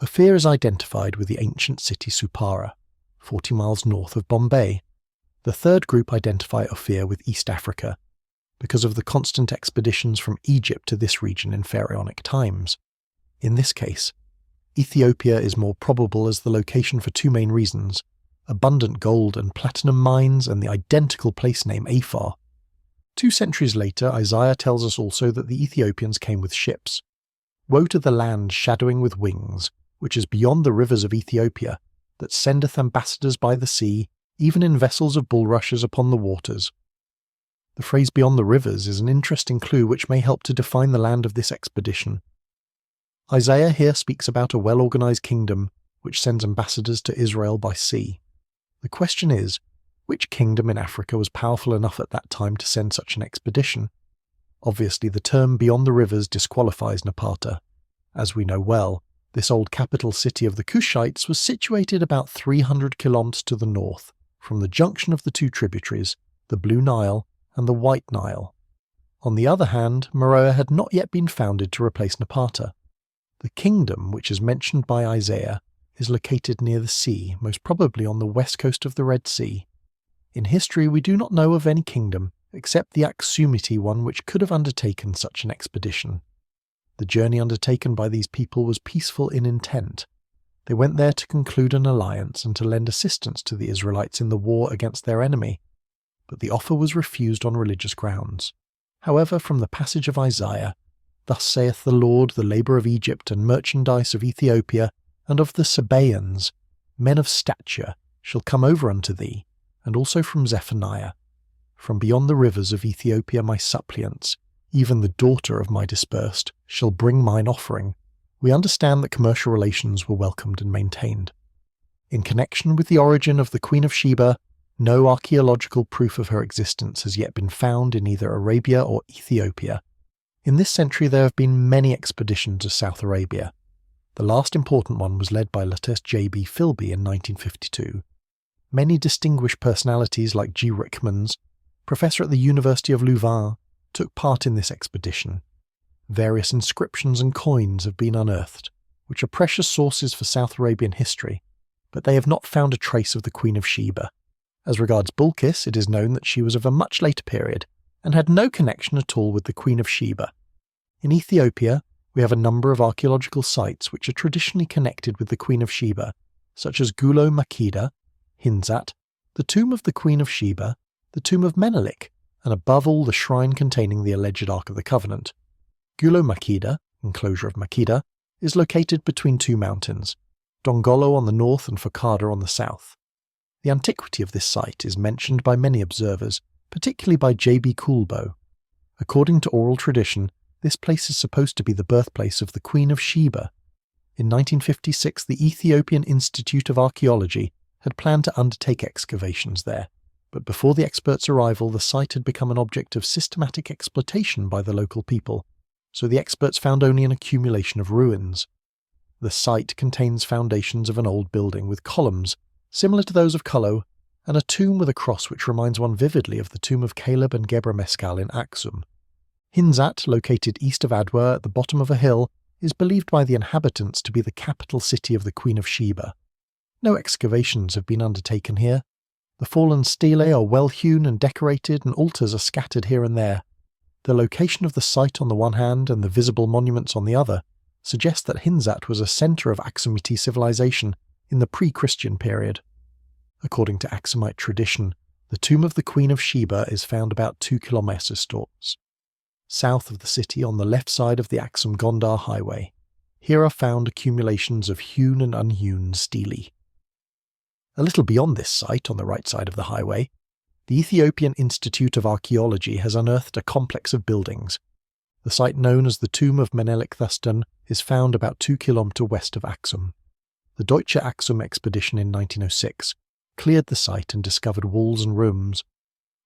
Ophir is identified with the ancient city Supara, 40 miles north of Bombay. The third group identify Ophir with East Africa, because of the constant expeditions from Egypt to this region in pharaonic times. In this case, Ethiopia is more probable as the location for 2 main reasons: abundant gold and platinum mines and the identical place name Afar. 2 centuries later, Isaiah tells us also that the Ethiopians came with ships. Woe to the land shadowing with wings, which is beyond the rivers of Ethiopia, that sendeth ambassadors by the sea, even in vessels of bulrushes upon the waters. The phrase beyond the rivers is an interesting clue which may help to define the land of this expedition. Isaiah here speaks about a well-organized kingdom which sends ambassadors to Israel by sea. The question is, which kingdom in Africa was powerful enough at that time to send such an expedition? Obviously, the term beyond the rivers disqualifies Napata. As we know well, this old capital city of the Kushites was situated about 300 kilometers to the north, from the junction of the 2 tributaries, the Blue Nile and the White Nile. On the other hand, Meroe had not yet been founded to replace Napata. The kingdom, which is mentioned by Isaiah, is located near the sea, most probably on the west coast of the Red Sea. In history we do not know of any kingdom, except the Aksumiti one which could have undertaken such an expedition. The journey undertaken by these people was peaceful in intent. They went there to conclude an alliance and to lend assistance to the Israelites in the war against their enemy, but the offer was refused on religious grounds. However, from the passage of Isaiah, "Thus saith the Lord, the labour of Egypt and merchandise of Ethiopia, and of the Sabaeans, men of stature, shall come over unto thee, and also from Zephaniah. From beyond the rivers of Ethiopia my suppliants, even the daughter of my dispersed, shall bring mine offering." We understand that commercial relations were welcomed and maintained. In connection with the origin of the Queen of Sheba, no archaeological proof of her existence has yet been found in either Arabia or Ethiopia. In this century there have been many expeditions to South Arabia. The last important one was led by Lieutenant J.B. Philby in 1952. Many distinguished personalities like G. Rickmans, professor at the University of Louvain, took part in this expedition. Various inscriptions and coins have been unearthed, which are precious sources for South Arabian history, but they have not found a trace of the Queen of Sheba. As regards Balkis, it is known that she was of a much later period and had no connection at all with the Queen of Sheba. In Ethiopia, we have a number of archaeological sites which are traditionally connected with the Queen of Sheba, such as Gulo Makida, Hinzat, the tomb of the Queen of Sheba, the tomb of Menelik, and above all the shrine containing the alleged Ark of the Covenant. Gulo Makida, enclosure of Makida, is located between two mountains, Dongolo on the north and Fakada on the south. The antiquity of this site is mentioned by many observers, particularly by J.B. Coolbo. According to oral tradition, this place is supposed to be the birthplace of the Queen of Sheba. In 1956, the Ethiopian Institute of Archaeology had planned to undertake excavations there, but before the experts' arrival, the site had become an object of systematic exploitation by the local people, so the experts found only an accumulation of ruins. The site contains foundations of an old building with columns, similar to those of Kullo, and a tomb with a cross which reminds one vividly of the tomb of Caleb and Gebra Mescal in Aksum. Hinzat, located east of Adwa at the bottom of a hill, is believed by the inhabitants to be the capital city of the Queen of Sheba. No excavations have been undertaken here. The fallen stelae are well hewn and decorated, and altars are scattered here and there. The location of the site on the one hand and the visible monuments on the other suggest that Hinzat was a centre of Aksumite civilization in the pre-Christian period. According to Aksumite tradition, the tomb of the Queen of Sheba is found about 2 kilometres south of the city on the left side of the Aksum-Gondar highway. Here are found accumulations of hewn and unhewn stelae. A little beyond this site, on the right side of the highway, the Ethiopian Institute of Archaeology has unearthed a complex of buildings. The site known as the Tomb of Menelik Thustan is found about 2 kilometres west of Aksum. The Deutsche Aksum expedition in 1906 cleared the site and discovered walls and rooms.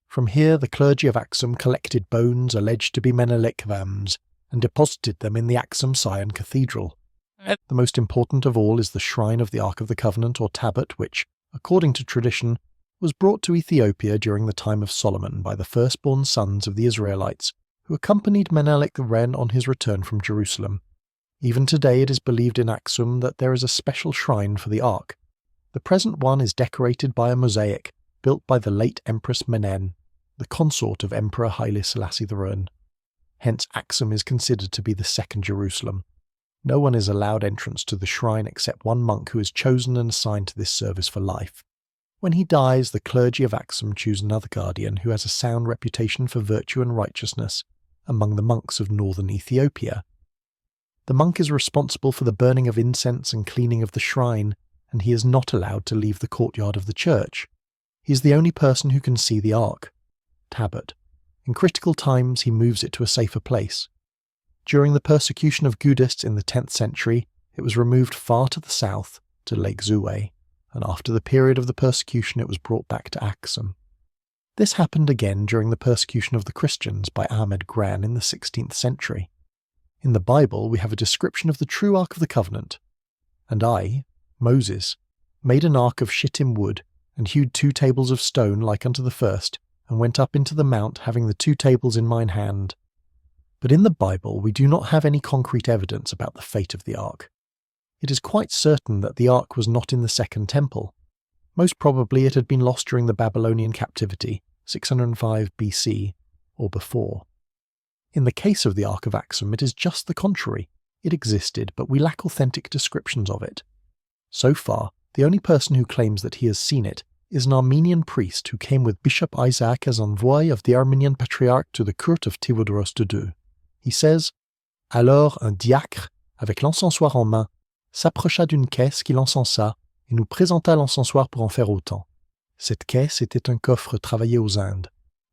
From here, the clergy of Aksum collected bones alleged to be Menelik Vams and deposited them in the Aksum Sion Cathedral. The most important of all is the shrine of the Ark of the Covenant, or Tablet, which, according to tradition, was brought to Ethiopia during the time of Solomon by the firstborn sons of the Israelites, who accompanied Menelik Ren on his return from Jerusalem. Even today it is believed in Aksum that there is a special shrine for the Ark. The present one is decorated by a mosaic built by the late Empress Menen, the consort of Emperor Haile Selassie I. Hence Aksum is considered to be the second Jerusalem. No one is allowed entrance to the shrine except one monk who is chosen and assigned to this service for life. When he dies, the clergy of Aksum choose another guardian who has a sound reputation for virtue and righteousness among the monks of northern Ethiopia. The monk is responsible for the burning of incense and cleaning of the shrine, and he is not allowed to leave the courtyard of the church. He is the only person who can see the Ark, Tablet. In critical times he moves it to a safer place. During the persecution of Gudists in the 10th century, it was removed far to the south, to Lake Zuwe, and after the period of the persecution it was brought back to Aksum. This happened again during the persecution of the Christians by Ahmed Gran in the 16th century. In the Bible we have a description of the true Ark of the Covenant. And I, Moses, made an ark of shittim wood, and hewed 2 tables of stone like unto the first, and went up into the mount having the 2 tables in mine hand. But in the Bible we do not have any concrete evidence about the fate of the ark. It is quite certain that the ark was not in the Second Temple. Most probably it had been lost during the Babylonian captivity, 605 BC, or before. In the case of the Ark of Aksum it is just the contrary. It existed, but we lack authentic descriptions of it. So far, the only person who claims that he has seen it is an Armenian priest who came with Bishop Isaac as envoy of the Armenian Patriarch to the court of Théodoros II. He says, « Alors un diacre, avec l'encensoir en main, s'approcha d'une caisse qu'il encensa et nous présenta l'encensoir pour en faire autant. Cette caisse était un coffre travaillé aux Indes.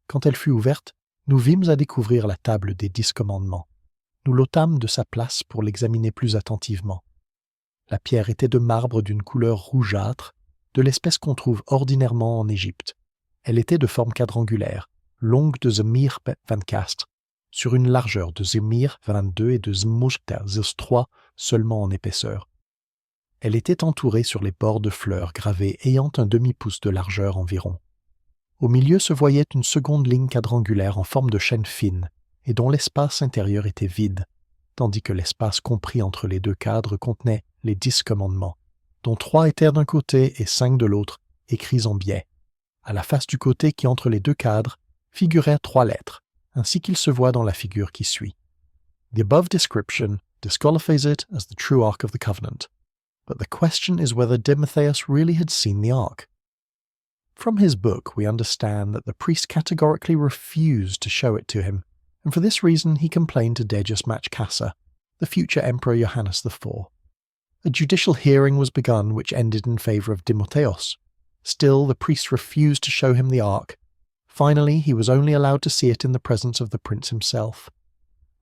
Quand elle fut ouverte, nous vîmes à découvrir la table des 10 commandements. Nous l'ôtâmes de sa place pour l'examiner plus attentivement. La pierre était de marbre d'une couleur rougeâtre, de l'espèce qu'on trouve ordinairement en Égypte. Elle était de forme quadrangulaire, longue de Zemir 24, sur une largeur de Zemir 22 et de Zmouchta 3 seulement en épaisseur. Elle était entourée sur les bords de fleurs gravées ayant un demi-pouce de largeur environ. Au milieu se voyait une seconde ligne quadrangulaire en forme de chaîne fine, et dont l'espace intérieur était vide, tandis que l'espace compris entre les deux cadres contenait les 10 commandements, dont 3 étaient d'un côté et 5 de l'autre, écrits en biais. À la face du côté qui entre les deux cadres figuraient 3 lettres, ainsi qu'il se voit dans la figure qui suit. The above description disqualifies it as the true Ark of the Covenant, but the question is whether Timotheus really had seen the Ark. From his book we understand that the priest categorically refused to show it to him, and for this reason he complained to Dejas Machkassa, the future Emperor Johannes IV. A judicial hearing was begun which ended in favour of Timotheos. Still, the priest refused to show him the Ark. Finally, he was only allowed to see it in the presence of the prince himself.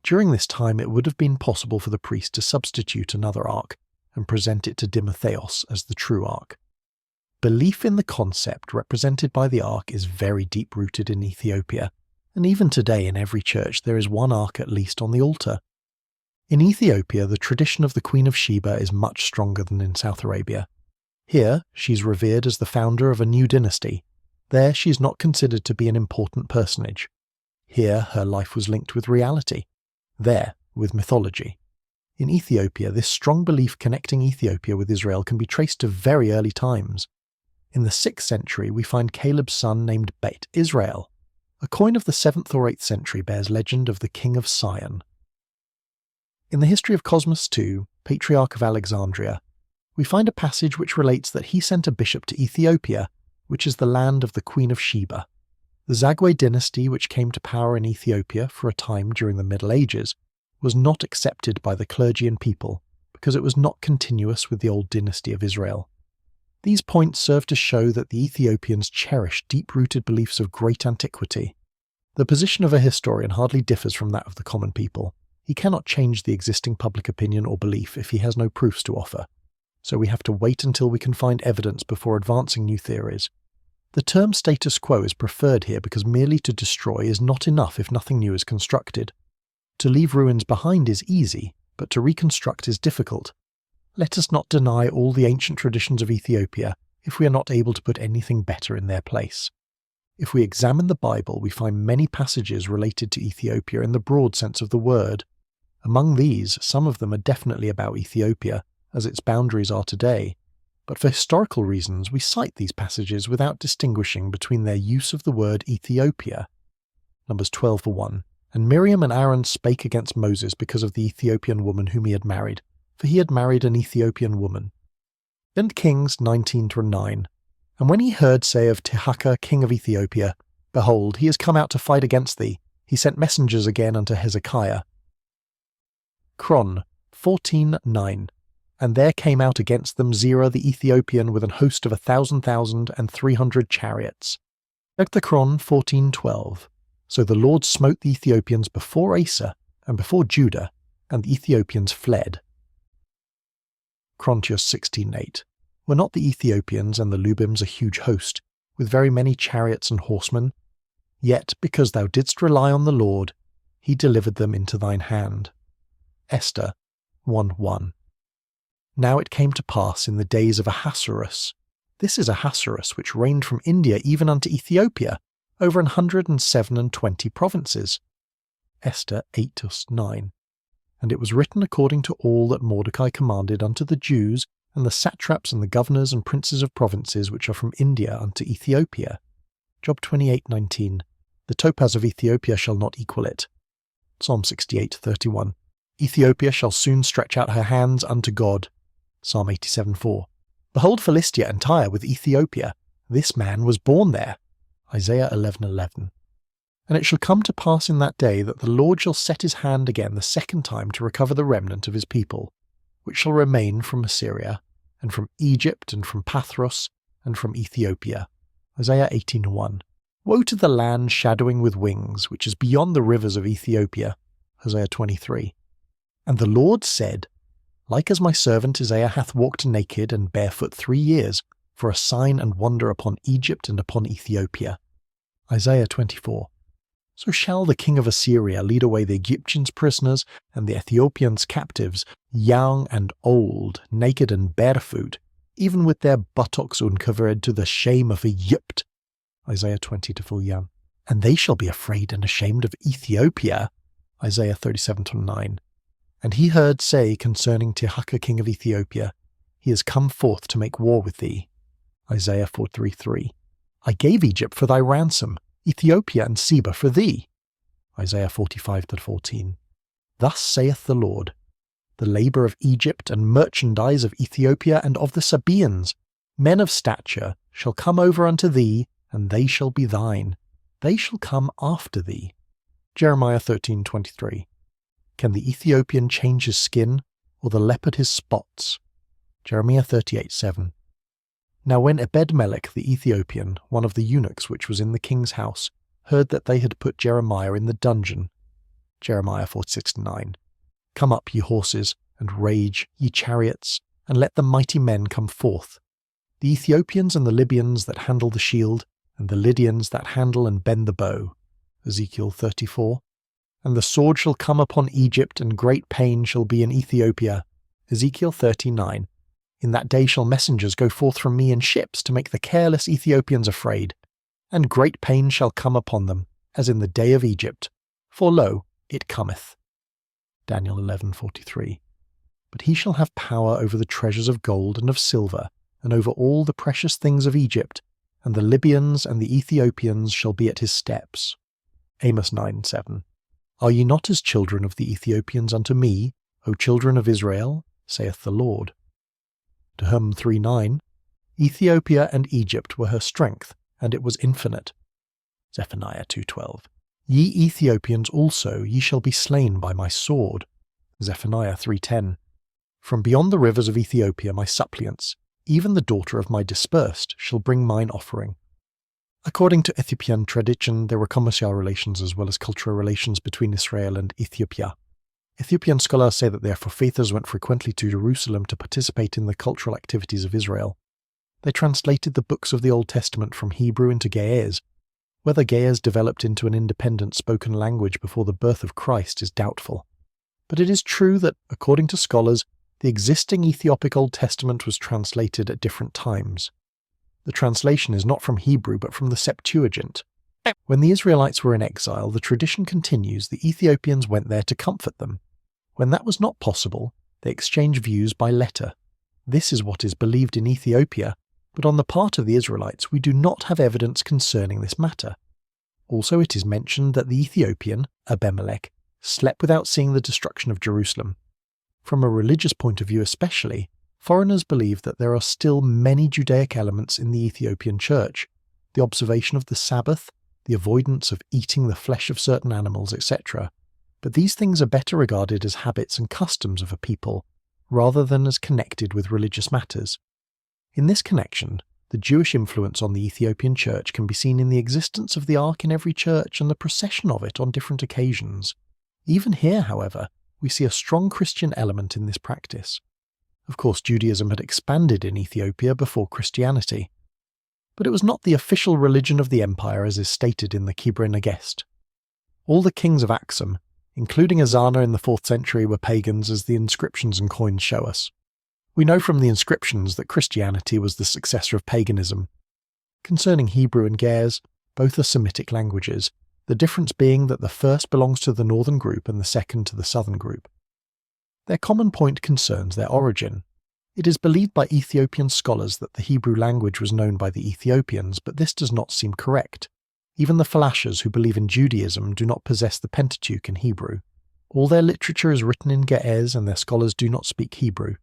During this time it would have been possible for the priest to substitute another Ark and present it to Timotheos as the true Ark. Belief in the concept represented by the Ark is very deep-rooted in Ethiopia, and even today in every church there is one Ark at least on the altar. In Ethiopia, the tradition of the Queen of Sheba is much stronger than in South Arabia. Here, she's revered as the founder of a new dynasty. There, she's not considered to be an important personage. Here, her life was linked with reality. There, with mythology. In Ethiopia, this strong belief connecting Ethiopia with Israel can be traced to very early times. In the 6th century, we find Caleb's son named Beit Israel. A coin of the 7th or 8th century bears legend of the King of Sion. In the history of Cosmas II, Patriarch of Alexandria, we find a passage which relates that he sent a bishop to Ethiopia, which is the land of the Queen of Sheba. The Zagwe dynasty, which came to power in Ethiopia for a time during the Middle Ages, was not accepted by the clergy and people because it was not continuous with the old dynasty of Israel. These points serve to show that the Ethiopians cherished deep-rooted beliefs of great antiquity. The position of a historian hardly differs from that of the common people. He cannot change the existing public opinion or belief if he has no proofs to offer. So we have to wait until we can find evidence before advancing new theories. The term status quo is preferred here because merely to destroy is not enough if nothing new is constructed. To leave ruins behind is easy, but to reconstruct is difficult. Let us not deny all the ancient traditions of Ethiopia if we are not able to put anything better in their place. If we examine the Bible, we find many passages related to Ethiopia in the broad sense of the word. Among these, some of them are definitely about Ethiopia, as its boundaries are today, but for historical reasons we cite these passages without distinguishing between their use of the word Ethiopia. Numbers 12:1. And Miriam and Aaron spake against Moses because of the Ethiopian woman whom he had married, for he had married an Ethiopian woman. Then Kings 19:9. And when he heard say of Tirhakah king of Ethiopia, Behold, he is come out to fight against thee, he sent messengers again unto Hezekiah. Chron 14:9. And there came out against them Zerah the Ethiopian with an host of 1,000,000 and 300 chariots. Chron 14:12. So the Lord smote the Ethiopians before Asa and before Judah, and the Ethiopians fled. Chrontius 16:8. Were not the Ethiopians and the Lubims a huge host, with very many chariots and horsemen? Yet, because thou didst rely on the Lord, he delivered them into thine hand. Esther 1:1. Now it came to pass in the days of Ahasuerus. This is Ahasuerus, which reigned from India even unto Ethiopia, over 127 provinces. Esther 8:9. And it was written according to all that Mordecai commanded unto the Jews, and the satraps and the governors and princes of provinces which are from India unto Ethiopia. Job 28:19. The topaz of Ethiopia shall not equal it. Psalm 68:31. Ethiopia shall soon stretch out her hands unto God. Psalm 87:4. Behold Philistia and Tyre with Ethiopia. This man was born there. Isaiah 11:11. And it shall come to pass in that day that the Lord shall set his hand again the second time to recover the remnant of his people, which shall remain from Assyria, and from Egypt, and from Pathros, and from Ethiopia. Isaiah 18:1. Woe to the land shadowing with wings, which is beyond the rivers of Ethiopia. Hosea 23. And the Lord said, Like as my servant Isaiah hath walked naked and barefoot 3 years, for a sign and wonder upon Egypt and upon Ethiopia. Isaiah 24. So shall the king of Assyria lead away the Egyptians prisoners and the Ethiopians captives, young and old, naked and barefoot, even with their buttocks uncovered to the shame of Egypt. Isaiah 20 to full young. And they shall be afraid and ashamed of Ethiopia, Isaiah 37-9. And he heard say concerning Tirhaka king of Ethiopia, he has come forth to make war with thee, Isaiah 4:3. I gave Egypt for thy ransom, Ethiopia and Seba for thee, Isaiah 45-14. Thus saith the Lord, the labour of Egypt and merchandise of Ethiopia and of the Sabaeans, men of stature, shall come over unto thee, and they shall be thine. They shall come after thee. Jeremiah 13:23. Can the Ethiopian change his skin, or the leopard his spots? Jeremiah 38:7. Now when Ebed-melech the Ethiopian, one of the eunuchs which was in the king's house, heard that they had put Jeremiah in the dungeon, Jeremiah 46:9. Come up, ye horses, and rage, ye chariots, and let the mighty men come forth. The Ethiopians and the Libyans that handle the shield, and the Lydians that handle and bend the bow. Ezekiel 34. And the sword shall come upon Egypt, and great pain shall be in Ethiopia. Ezekiel 39. In that day shall messengers go forth from me in ships to make the careless Ethiopians afraid, and great pain shall come upon them, as in the day of Egypt. For lo, it cometh. Daniel 11:43. But he shall have power over the treasures of gold and of silver, and over all the precious things of Egypt, and the Libyans and the Ethiopians shall be at his steps. Amos 9:7. Are ye not as children of the Ethiopians unto me, O children of Israel, saith the Lord? Nahum 3:9. Ethiopia and Egypt were her strength, and it was infinite. Zephaniah 2:12. Ye Ethiopians also, ye shall be slain by my sword. Zephaniah 3:10. From beyond the rivers of Ethiopia my suppliants, even the daughter of my dispersed, shall bring mine offering. According to Ethiopian tradition, there were commercial relations as well as cultural relations between Israel and Ethiopia. Ethiopian scholars say that their forfathers went frequently to Jerusalem to participate in the cultural activities of Israel. They translated the books of the Old Testament from Hebrew into Ge'ez. Whether Ge'ez developed into an independent spoken language before the birth of Christ is doubtful. But it is true that, according to scholars, the existing Ethiopic Old Testament was translated at different times. The translation is not from Hebrew but from the Septuagint. When the Israelites were in exile, the tradition continues the Ethiopians went there to comfort them. When that was not possible, they exchanged views by letter. This is what is believed in Ethiopia, but on the part of the Israelites we do not have evidence concerning this matter. Also it is mentioned that the Ethiopian, Abimelech, slept without seeing the destruction of Jerusalem. From a religious point of view especially, foreigners believe that there are still many Judaic elements in the Ethiopian church, the observation of the Sabbath, the avoidance of eating the flesh of certain animals, etc. But these things are better regarded as habits and customs of a people, rather than as connected with religious matters. In this connection, the Jewish influence on the Ethiopian church can be seen in the existence of the Ark in every church and the procession of it on different occasions. Even here, however, we see a strong Christian element in this practice. Of course, Judaism had expanded in Ethiopia before Christianity, but it was not the official religion of the empire as is stated in the Kibra Nagast. All the kings of Aksum, including Azana in the 4th century, were pagans, as the inscriptions and coins show us. We know from the inscriptions that Christianity was the successor of paganism. Concerning Hebrew and Ge'ez, both are Semitic languages, the difference being that the first belongs to the northern group and the second to the southern group. Their common point concerns their origin. It is believed by Ethiopian scholars that the Hebrew language was known by the Ethiopians, but this does not seem correct. Even the Falashas who believe in Judaism do not possess the Pentateuch in Hebrew. All their literature is written in Ge'ez and their scholars do not speak Hebrew.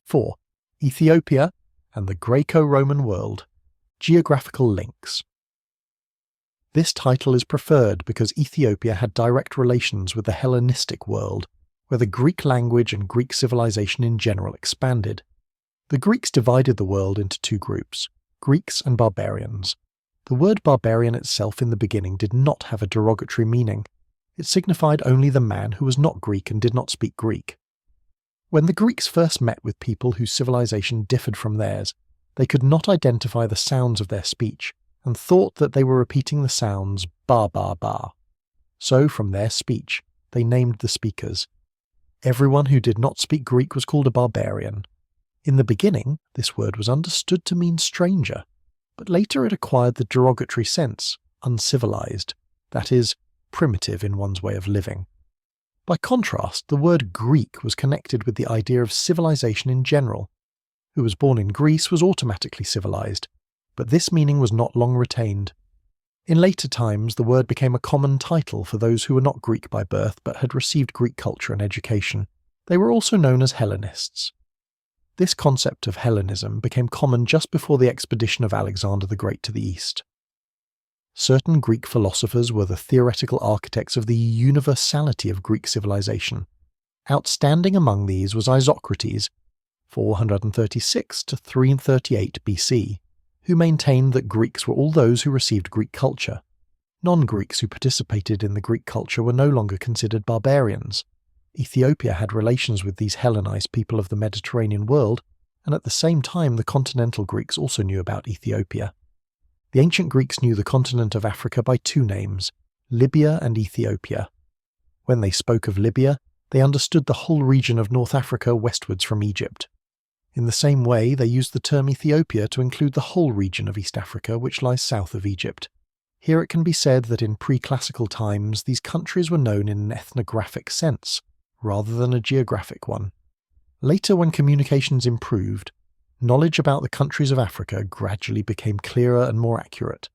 4. Ethiopia and the Greco-Roman world. Geographical links. This title is preferred because Ethiopia had direct relations with the Hellenistic world, where the Greek language and Greek civilization in general expanded. The Greeks divided the world into two groups, Greeks and barbarians. The word barbarian itself in the beginning did not have a derogatory meaning. It signified only the man who was not Greek and did not speak Greek. When the Greeks first met with people whose civilization differed from theirs, they could not identify the sounds of their speech, and thought that they were repeating the sounds ba ba ba. So from their speech, they named the speakers. Everyone who did not speak Greek was called a barbarian. In the beginning, this word was understood to mean stranger, but later it acquired the derogatory sense, uncivilized, that is, primitive in one's way of living. By contrast, the word Greek was connected with the idea of civilization in general. Who was born in Greece was automatically civilized, but this meaning was not long retained. In later times, the word became a common title for those who were not Greek by birth but had received Greek culture and education. They were also known as Hellenists. This concept of Hellenism became common just before the expedition of Alexander the Great to the east. Certain Greek philosophers were the theoretical architects of the universality of Greek civilization. Outstanding among these was Isocrates, 436 to 338 BC, who maintained that Greeks were all those who received Greek culture. Non-Greeks who participated in the Greek culture were no longer considered barbarians. Ethiopia had relations with these Hellenized people of the Mediterranean world, and at the same time the continental Greeks also knew about Ethiopia. The ancient Greeks knew the continent of Africa by two names, Libya and Ethiopia. When they spoke of Libya, they understood the whole region of North Africa westwards from Egypt. In the same way, they used the term Ethiopia to include the whole region of East Africa which lies south of Egypt. Here it can be said that in pre-classical times these countries were known in an ethnographic sense, rather than a geographic one. Later, when communications improved, knowledge about the countries of Africa gradually became clearer and more accurate.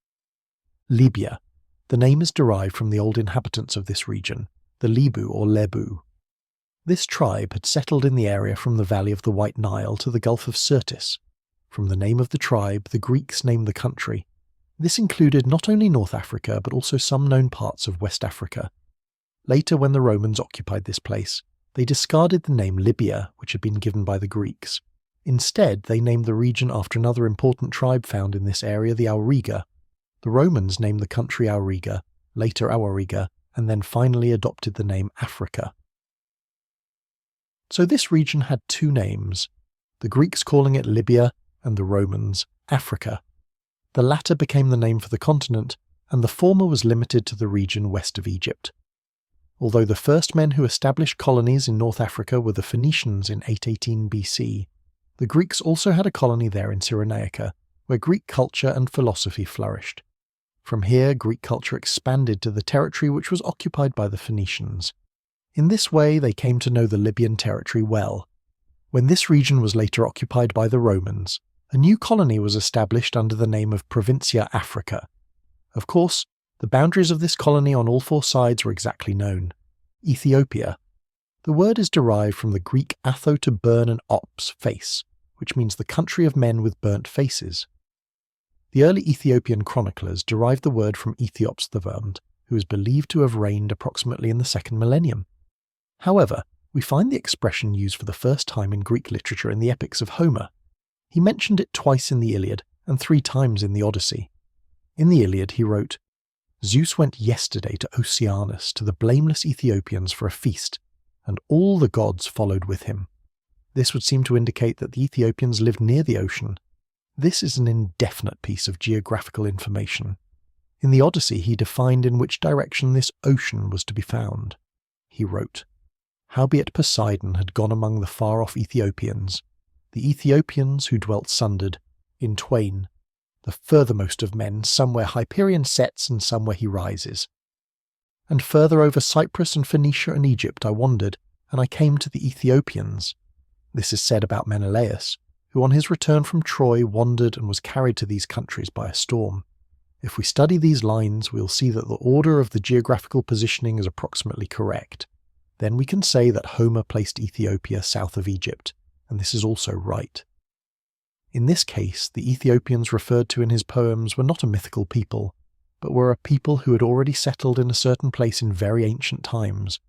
Libya. The name is derived from the old inhabitants of this region, the Lebu or Lebu. This tribe had settled in the area from the valley of the White Nile to the Gulf of Sirtis. From the name of the tribe, the Greeks named the country. This included not only North Africa, but also some known parts of West Africa. Later, when the Romans occupied this place, they discarded the name Libya, which had been given by the Greeks. Instead, they named the region after another important tribe found in this area, the Auriga. The Romans named the country Auriga, later Auriga, and then finally adopted the name Africa. So this region had two names, the Greeks calling it Libya and the Romans Africa. The latter became the name for the continent, and the former was limited to the region west of Egypt. Although the first men who established colonies in North Africa were the Phoenicians in 818 BC, the Greeks also had a colony there in Cyrenaica, where Greek culture and philosophy flourished. From here, Greek culture expanded to the territory which was occupied by the Phoenicians. In this way, they came to know the Libyan territory well. When this region was later occupied by the Romans, a new colony was established under the name of Provincia Africa. Of course, the boundaries of this colony on all four sides were exactly known. Ethiopia. The word is derived from the Greek atho to burn and ops, face, which means the country of men with burnt faces. The early Ethiopian chroniclers derived the word from Ethiops the Vermed, who is believed to have reigned approximately in the 2nd millennium. However, we find the expression used for the first time in Greek literature in the epics of Homer. He mentioned it twice in the Iliad and 3 times in the Odyssey. In the Iliad he wrote, "Zeus went yesterday to Oceanus to the blameless Ethiopians for a feast, and all the gods followed with him." This would seem to indicate that the Ethiopians lived near the ocean. This is an indefinite piece of geographical information. In the Odyssey he defined in which direction this ocean was to be found. He wrote, "Howbeit Poseidon had gone among the far-off Ethiopians, the Ethiopians who dwelt sundered, in twain, the furthermost of men, some where Hyperion sets and some where he rises. And further over Cyprus and Phoenicia and Egypt I wandered, and I came to the Ethiopians." This is said about Menelaus, who on his return from Troy wandered and was carried to these countries by a storm. If we study these lines, we'll see that the order of the geographical positioning is approximately correct. Then we can say that Homer placed Ethiopia south of Egypt, and this is also right. In this case, the Ethiopians referred to in his poems were not a mythical people, but were a people who had already settled in a certain place in very ancient times.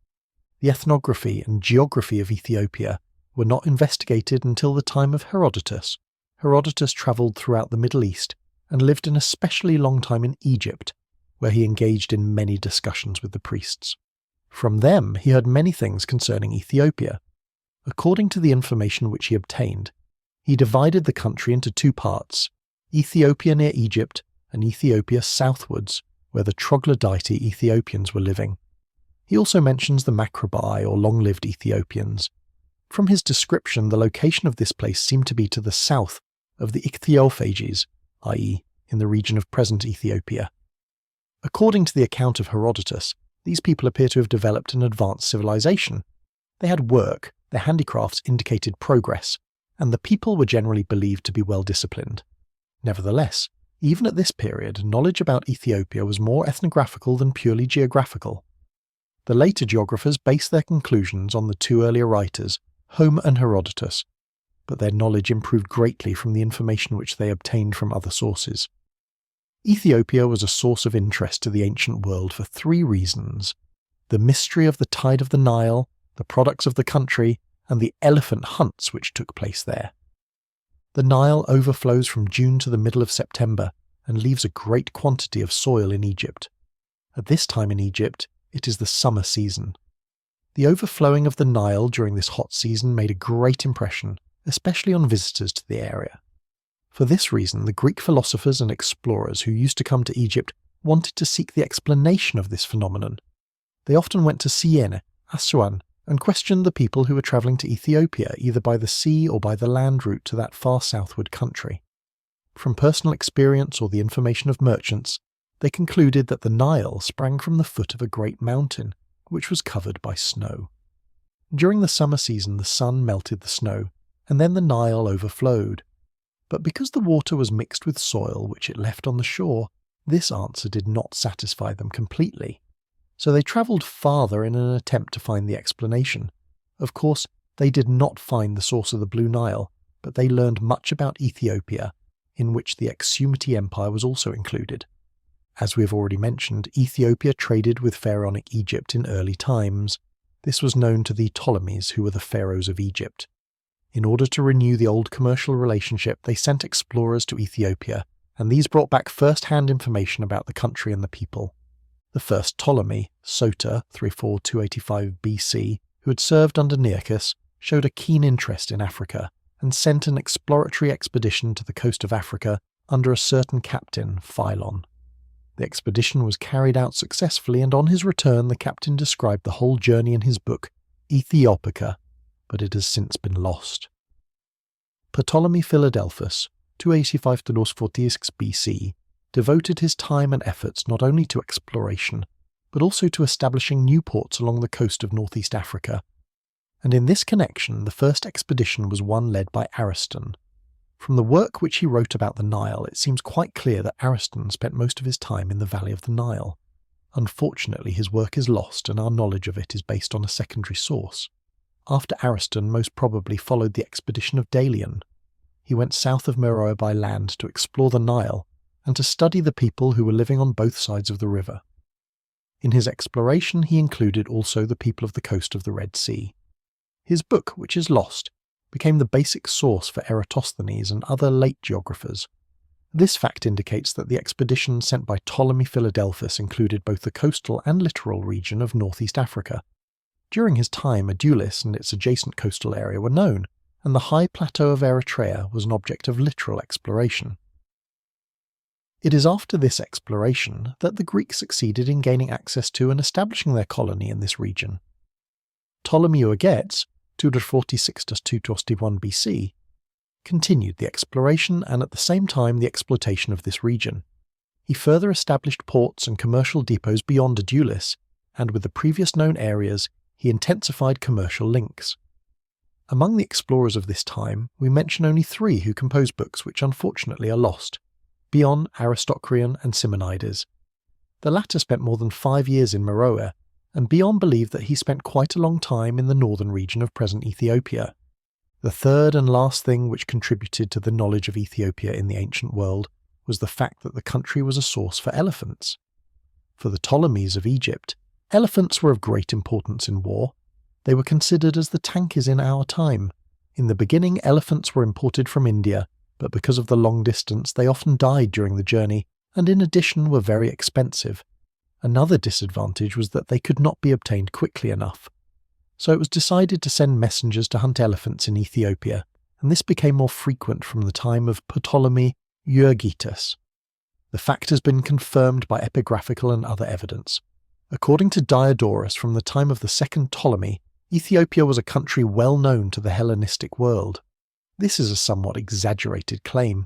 The ethnography and geography of Ethiopia were not investigated until the time of Herodotus. Herodotus travelled throughout the Middle East and lived an especially long time in Egypt, where he engaged in many discussions with the priests. From them he heard many things concerning Ethiopia. According to the information which he obtained, he divided the country into 2 parts, Ethiopia near Egypt and Ethiopia southwards, where the troglodyte Ethiopians were living. He also mentions the Macrobi or long-lived Ethiopians. From his description, the location of this place seemed to be to the south of the ichthyophages, i.e. in the region of present Ethiopia. According to the account of Herodotus, these people appear to have developed an advanced civilization. They had work, their handicrafts indicated progress, and the people were generally believed to be well disciplined. Nevertheless, even at this period, knowledge about Ethiopia was more ethnographical than purely geographical. The later geographers based their conclusions on the two earlier writers, Homer and Herodotus, but their knowledge improved greatly from the information which they obtained from other sources. Ethiopia was a source of interest to the ancient world for three reasons: the mystery of the tide of the Nile, the products of the country, and the elephant hunts which took place there. The Nile overflows from June to the middle of September and leaves a great quantity of soil in Egypt. At this time in Egypt, it is the summer season. The overflowing of the Nile during this hot season made a great impression, especially on visitors to the area. For this reason, the Greek philosophers and explorers who used to come to Egypt wanted to seek the explanation of this phenomenon. They often went to Siena, Assuan, and questioned the people who were travelling to Ethiopia either by the sea or by the land route to that far southward country. From personal experience or the information of merchants, they concluded that the Nile sprang from the foot of a great mountain, which was covered by snow. During the summer season the sun melted the snow, and then the Nile overflowed. But because the water was mixed with soil which it left on the shore, this answer did not satisfy them completely. So they travelled farther in an attempt to find the explanation. Of course, they did not find the source of the Blue Nile, but they learned much about Ethiopia, in which the Aksumite Empire was also included. As we have already mentioned, Ethiopia traded with pharaonic Egypt in early times. This was known to the Ptolemies, who were the pharaohs of Egypt. In order to renew the old commercial relationship, they sent explorers to Ethiopia, and these brought back first-hand information about the country and the people. The first Ptolemy, Sota 34285 BC, who had served under Nearchus, showed a keen interest in Africa and sent an exploratory expedition to the coast of Africa under a certain captain, Philon. The expedition was carried out successfully, and on his return the captain described the whole journey in his book, Ethiopica, but it has since been lost. Ptolemy Philadelphus, 285-246 BC, devoted his time and efforts not only to exploration, but also to establishing new ports along the coast of northeast Africa. And in this connection, the first expedition was one led by Ariston. From the work which he wrote about the Nile, it seems quite clear that Ariston spent most of his time in the valley of the Nile. Unfortunately, his work is lost, and our knowledge of it is based on a secondary source. After Ariston most probably followed the expedition of Dalian. He went south of Meroe by land to explore the Nile, and to study the people who were living on both sides of the river. In his exploration he included also the people of the coast of the Red Sea. His book, which is lost, became the basic source for Eratosthenes and other late geographers. This fact indicates that the expedition sent by Ptolemy Philadelphus included both the coastal and littoral region of northeast Africa. During his time, Adulis and its adjacent coastal area were known, and the high plateau of Eritrea was an object of littoral exploration. It is after this exploration that the Greeks succeeded in gaining access to and establishing their colony in this region. Ptolemy Euergetes, 246-221 BC, continued the exploration and at the same time the exploitation of this region. He further established ports and commercial depots beyond Adulis, and with the previous known areas, he intensified commercial links. Among the explorers of this time, we mention only three who composed books which unfortunately are lost: Bion, Aristocrion, and Simonides. The latter spent more than 5 years in Meroe, and Bion believed that he spent quite a long time in the northern region of present Ethiopia. The third and last thing which contributed to the knowledge of Ethiopia in the ancient world was the fact that the country was a source for elephants. For the Ptolemies of Egypt, elephants were of great importance in war. They were considered as the tank is in our time. In the beginning, elephants were imported from India, but because of the long distance they often died during the journey, and in addition were very expensive. Another disadvantage was that they could not be obtained quickly enough. So it was decided to send messengers to hunt elephants in Ethiopia, and this became more frequent from the time of Ptolemy Euergetes. The fact has been confirmed by epigraphical and other evidence. According to Diodorus, from the time of the second Ptolemy, Ethiopia was a country well known to the Hellenistic world. This is a somewhat exaggerated claim.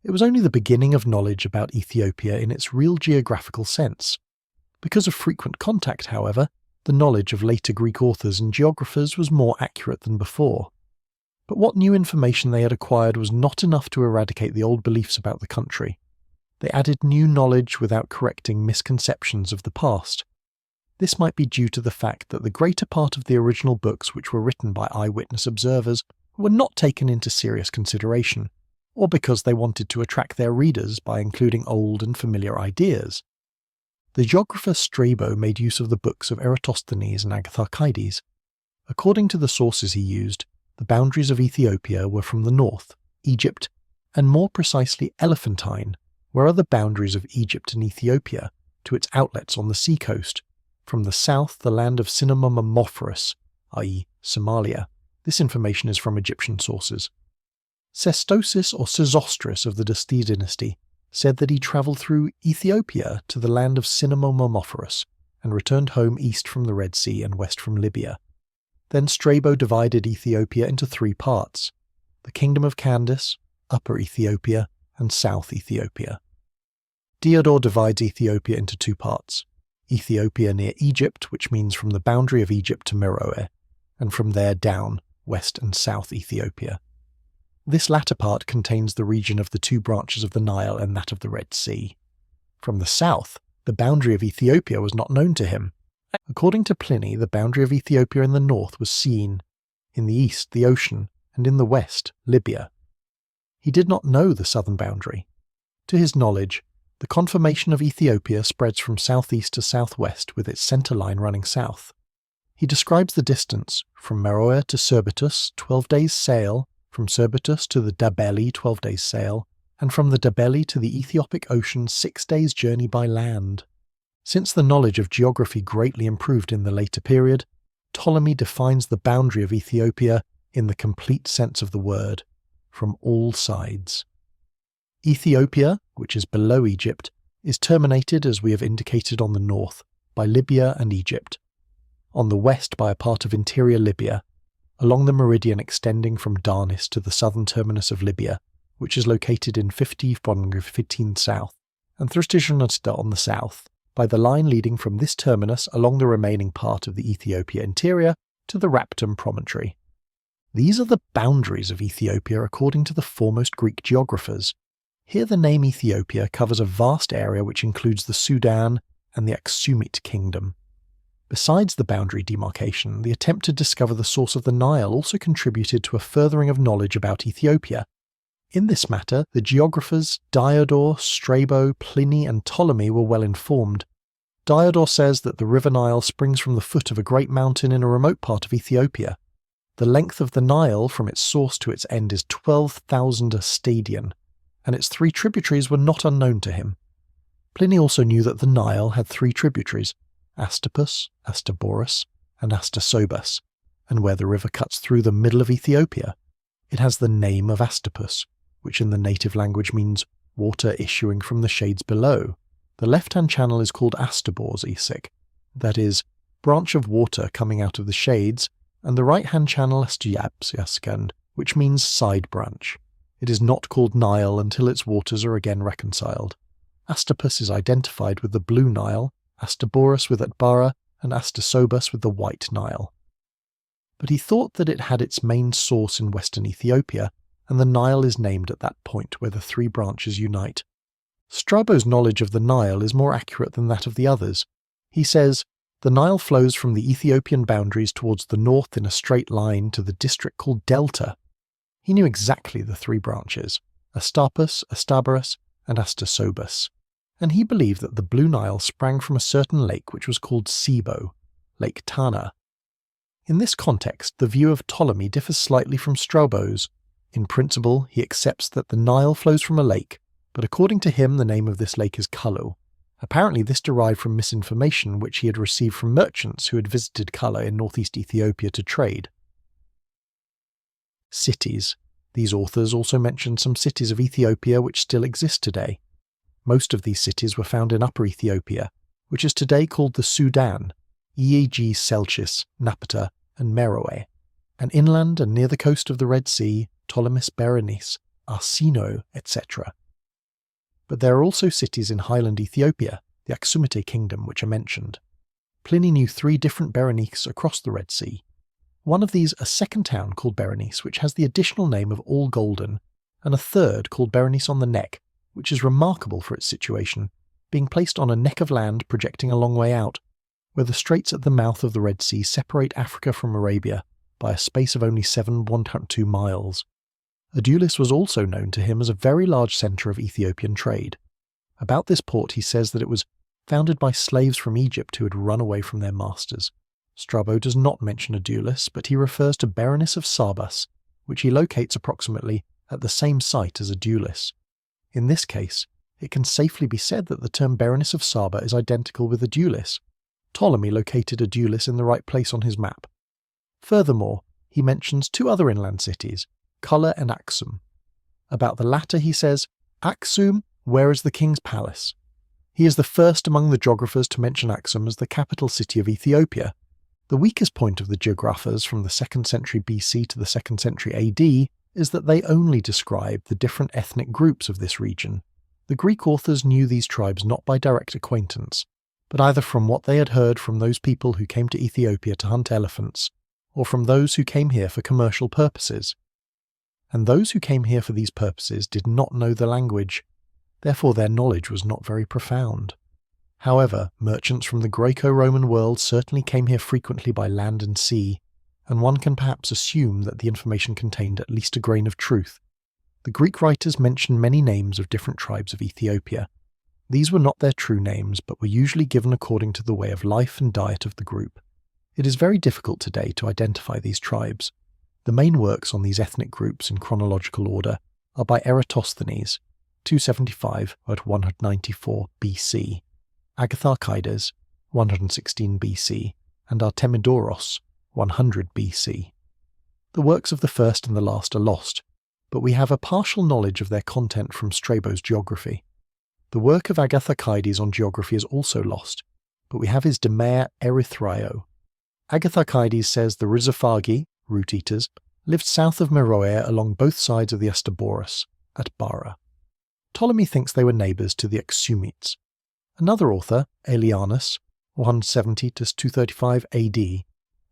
It was only the beginning of knowledge about Ethiopia in its real geographical sense. Because of frequent contact, however, the knowledge of later Greek authors and geographers was more accurate than before. But what new information they had acquired was not enough to eradicate the old beliefs about the country. They added new knowledge without correcting misconceptions of the past. This might be due to the fact that the greater part of the original books which were written by eyewitness observers were not taken into serious consideration, or because they wanted to attract their readers by including old and familiar ideas. The geographer Strabo made use of the books of Eratosthenes and Agatharchides. According to the sources he used, the boundaries of Ethiopia were from the north, Egypt, and more precisely Elephantine, where are the boundaries of Egypt and Ethiopia, to its outlets on the seacoast. From the south, the land of Cinnamomophorus, i.e. Somalia. This information is from Egyptian sources. Sestosis or Sesostris of the Dasti dynasty said that he travelled through Ethiopia to the land of Cinnamomophorus and returned home east from the Red Sea and west from Libya. Then Strabo divided Ethiopia into 3 parts: the kingdom of Candace, Upper Ethiopia, and South Ethiopia. Diodor divides Ethiopia into 2 parts: Ethiopia near Egypt, which means from the boundary of Egypt to Meroe, and from there down, West and South Ethiopia. This latter part contains the region of the 2 branches of the Nile and that of the Red Sea. From the south, the boundary of Ethiopia was not known to him. According to Pliny, the boundary of Ethiopia in the north was Syene, in the east the ocean, and in the west Libya. He did not know the southern boundary. To his knowledge, the conformation of Ethiopia spreads from southeast to southwest with its centre line running south. He describes the distance from Meroe to Surbitus, 12 days' sail, from Surbitus to the Dabeli, 12 days' sail, and from the Dabeli to the Ethiopic Ocean, 6 days' journey by land. Since the knowledge of geography greatly improved in the later period, Ptolemy defines the boundary of Ethiopia in the complete sense of the word, from all sides. Ethiopia, which is below Egypt, is terminated, as we have indicated on the north, by Libya and Egypt, on the west by a part of interior Libya, along the meridian extending from Darnis to the southern terminus of Libya, which is located in 15 south, and Thristijonista on the south, by the line leading from this terminus along the remaining part of the Ethiopia interior to the Raptum promontory. These are the boundaries of Ethiopia according to the foremost Greek geographers. Here the name Ethiopia covers a vast area which includes the Sudan and the Aksumite kingdom. Besides the boundary demarcation, the attempt to discover the source of the Nile also contributed to a furthering of knowledge about Ethiopia. In this matter, the geographers Diodor, Strabo, Pliny, and Ptolemy were well informed. Diodor says that the river Nile springs from the foot of a great mountain in a remote part of Ethiopia. The length of the Nile from its source to its end is 12,000 stadion, and its 3 tributaries were not unknown to him. Pliny also knew that the Nile had 3 tributaries: Astapus, Astaborus, and Astasobus, and where the river cuts through the middle of Ethiopia, it has the name of Astapus, which in the native language means water issuing from the shades below. The left-hand channel is called Astabors Isik, that is, branch of water coming out of the shades, and the right-hand channel Astyabs, which means side branch. It is not called Nile until its waters are again reconciled. Astapus is identified with the Blue Nile, Astaborus with Atbara, and Astasobus with the White Nile. But he thought that it had its main source in western Ethiopia, and the Nile is named at that point where the 3 branches unite. Strabo's knowledge of the Nile is more accurate than that of the others. He says, "The Nile flows from the Ethiopian boundaries towards the north in a straight line to the district called Delta." He knew exactly the 3 branches, Astapus, Astaborus, and Astasobus, and he believed that the Blue Nile sprang from a certain lake which was called Sibo, Lake Tana. In this context, the view of Ptolemy differs slightly from Strabo's. In principle, he accepts that the Nile flows from a lake, but according to him the name of this lake is Kallu. Apparently this derived from misinformation which he had received from merchants who had visited Kallu in northeast Ethiopia to trade. Cities. These authors also mention some cities of Ethiopia which still exist today. Most of these cities were found in Upper Ethiopia, which is today called the Sudan, e.g. Selchis, Napata, and Meroe, and inland and near the coast of the Red Sea, Ptolemais, Berenice, Arsinoe, etc. But there are also cities in highland Ethiopia, the Aksumite kingdom, which are mentioned. Pliny knew 3 different Berenices across the Red Sea. One of these a second town called Berenice, which has the additional name of All Golden, and a third called Berenice on the Neck, which is remarkable for its situation, being placed on a neck of land projecting a long way out, where the straits at the mouth of the Red Sea separate Africa from Arabia by a space of only 7.2 miles. Adulis was also known to him as a very large centre of Ethiopian trade. About this port he says that it was founded by slaves from Egypt who had run away from their masters. Strabo does not mention Adulis, but he refers to Berenice of Sarbas, which he locates approximately at the same site as Adulis. In this case, it can safely be said that the term Berenice of Saba is identical with Adulis. Ptolemy located Adulis in the right place on his map. Furthermore, he mentions 2 other inland cities, Kulla and Aksum. About the latter he says, Aksum, where is the king's palace? He is the first among the geographers to mention Aksum as the capital city of Ethiopia. The weakest point of the geographers from the 2nd century BC to the 2nd century AD is that they only describe the different ethnic groups of this region. The Greek authors knew these tribes not by direct acquaintance, but either from what they had heard from those people who came to Ethiopia to hunt elephants, or from those who came here for commercial purposes. And those who came here for these purposes did not know the language, therefore their knowledge was not very profound. However, merchants from the Greco-Roman world certainly came here frequently by land and sea, and one can perhaps assume that the information contained at least a grain of truth. The Greek writers mention many names of different tribes of Ethiopia. These were not their true names, but were usually given according to the way of life and diet of the group. It is very difficult today to identify these tribes. The main works on these ethnic groups in chronological order are by Eratosthenes, 275 at 194 BC, Agatharchides, 116 BC, and Artemidoros, 100 BC. The works of the first and the last are lost, but we have a partial knowledge of their content from Strabo's geography. The work of Agatharchides on geography is also lost, but we have his De Mea Erythraio. Agatharchides says the Rhizophagi, root-eaters, lived south of Meroe along both sides of the Astaborus, at Bara. Ptolemy thinks they were neighbours to the Aksumites. Another author, Aelianus, 170–235 AD,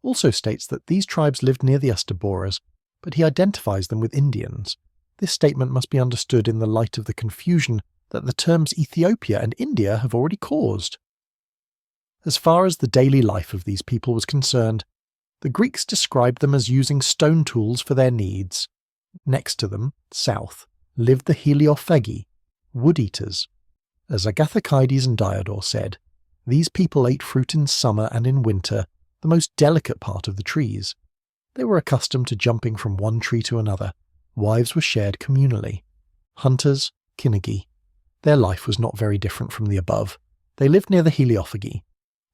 also states that these tribes lived near the Astaboras, but he identifies them with Indians. This statement must be understood in the light of the confusion that the terms Ethiopia and India have already caused. As far as the daily life of these people was concerned, the Greeks described them as using stone tools for their needs. Next to them, south, lived the Heliophagi, wood-eaters. As Agatharchides and Diodor said, these people ate fruit in summer and in winter, the most delicate part of the trees. They were accustomed to jumping from one tree to another. Wives were shared communally. Hunters, Kinigi. Their life was not very different from the above. They lived near the Heliophagi.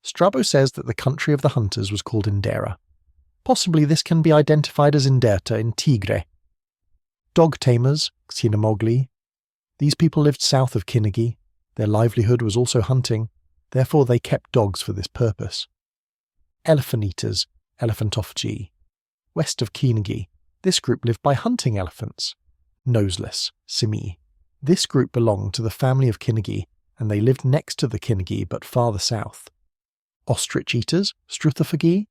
Strabo says that the country of the hunters was called Indera. Possibly this can be identified as Inderta in Tigre. Dog tamers, Xenomogli. These people lived south of Kinigi. Their livelihood was also hunting, therefore they kept dogs for this purpose. Elephant eaters, Elephantophagi. West of Kinigi, this group lived by hunting elephants. Noseless, Simi. This group belonged to the family of Kinigi, and they lived next to the Kinigi but farther south. Ostrich eaters, Struthophagi.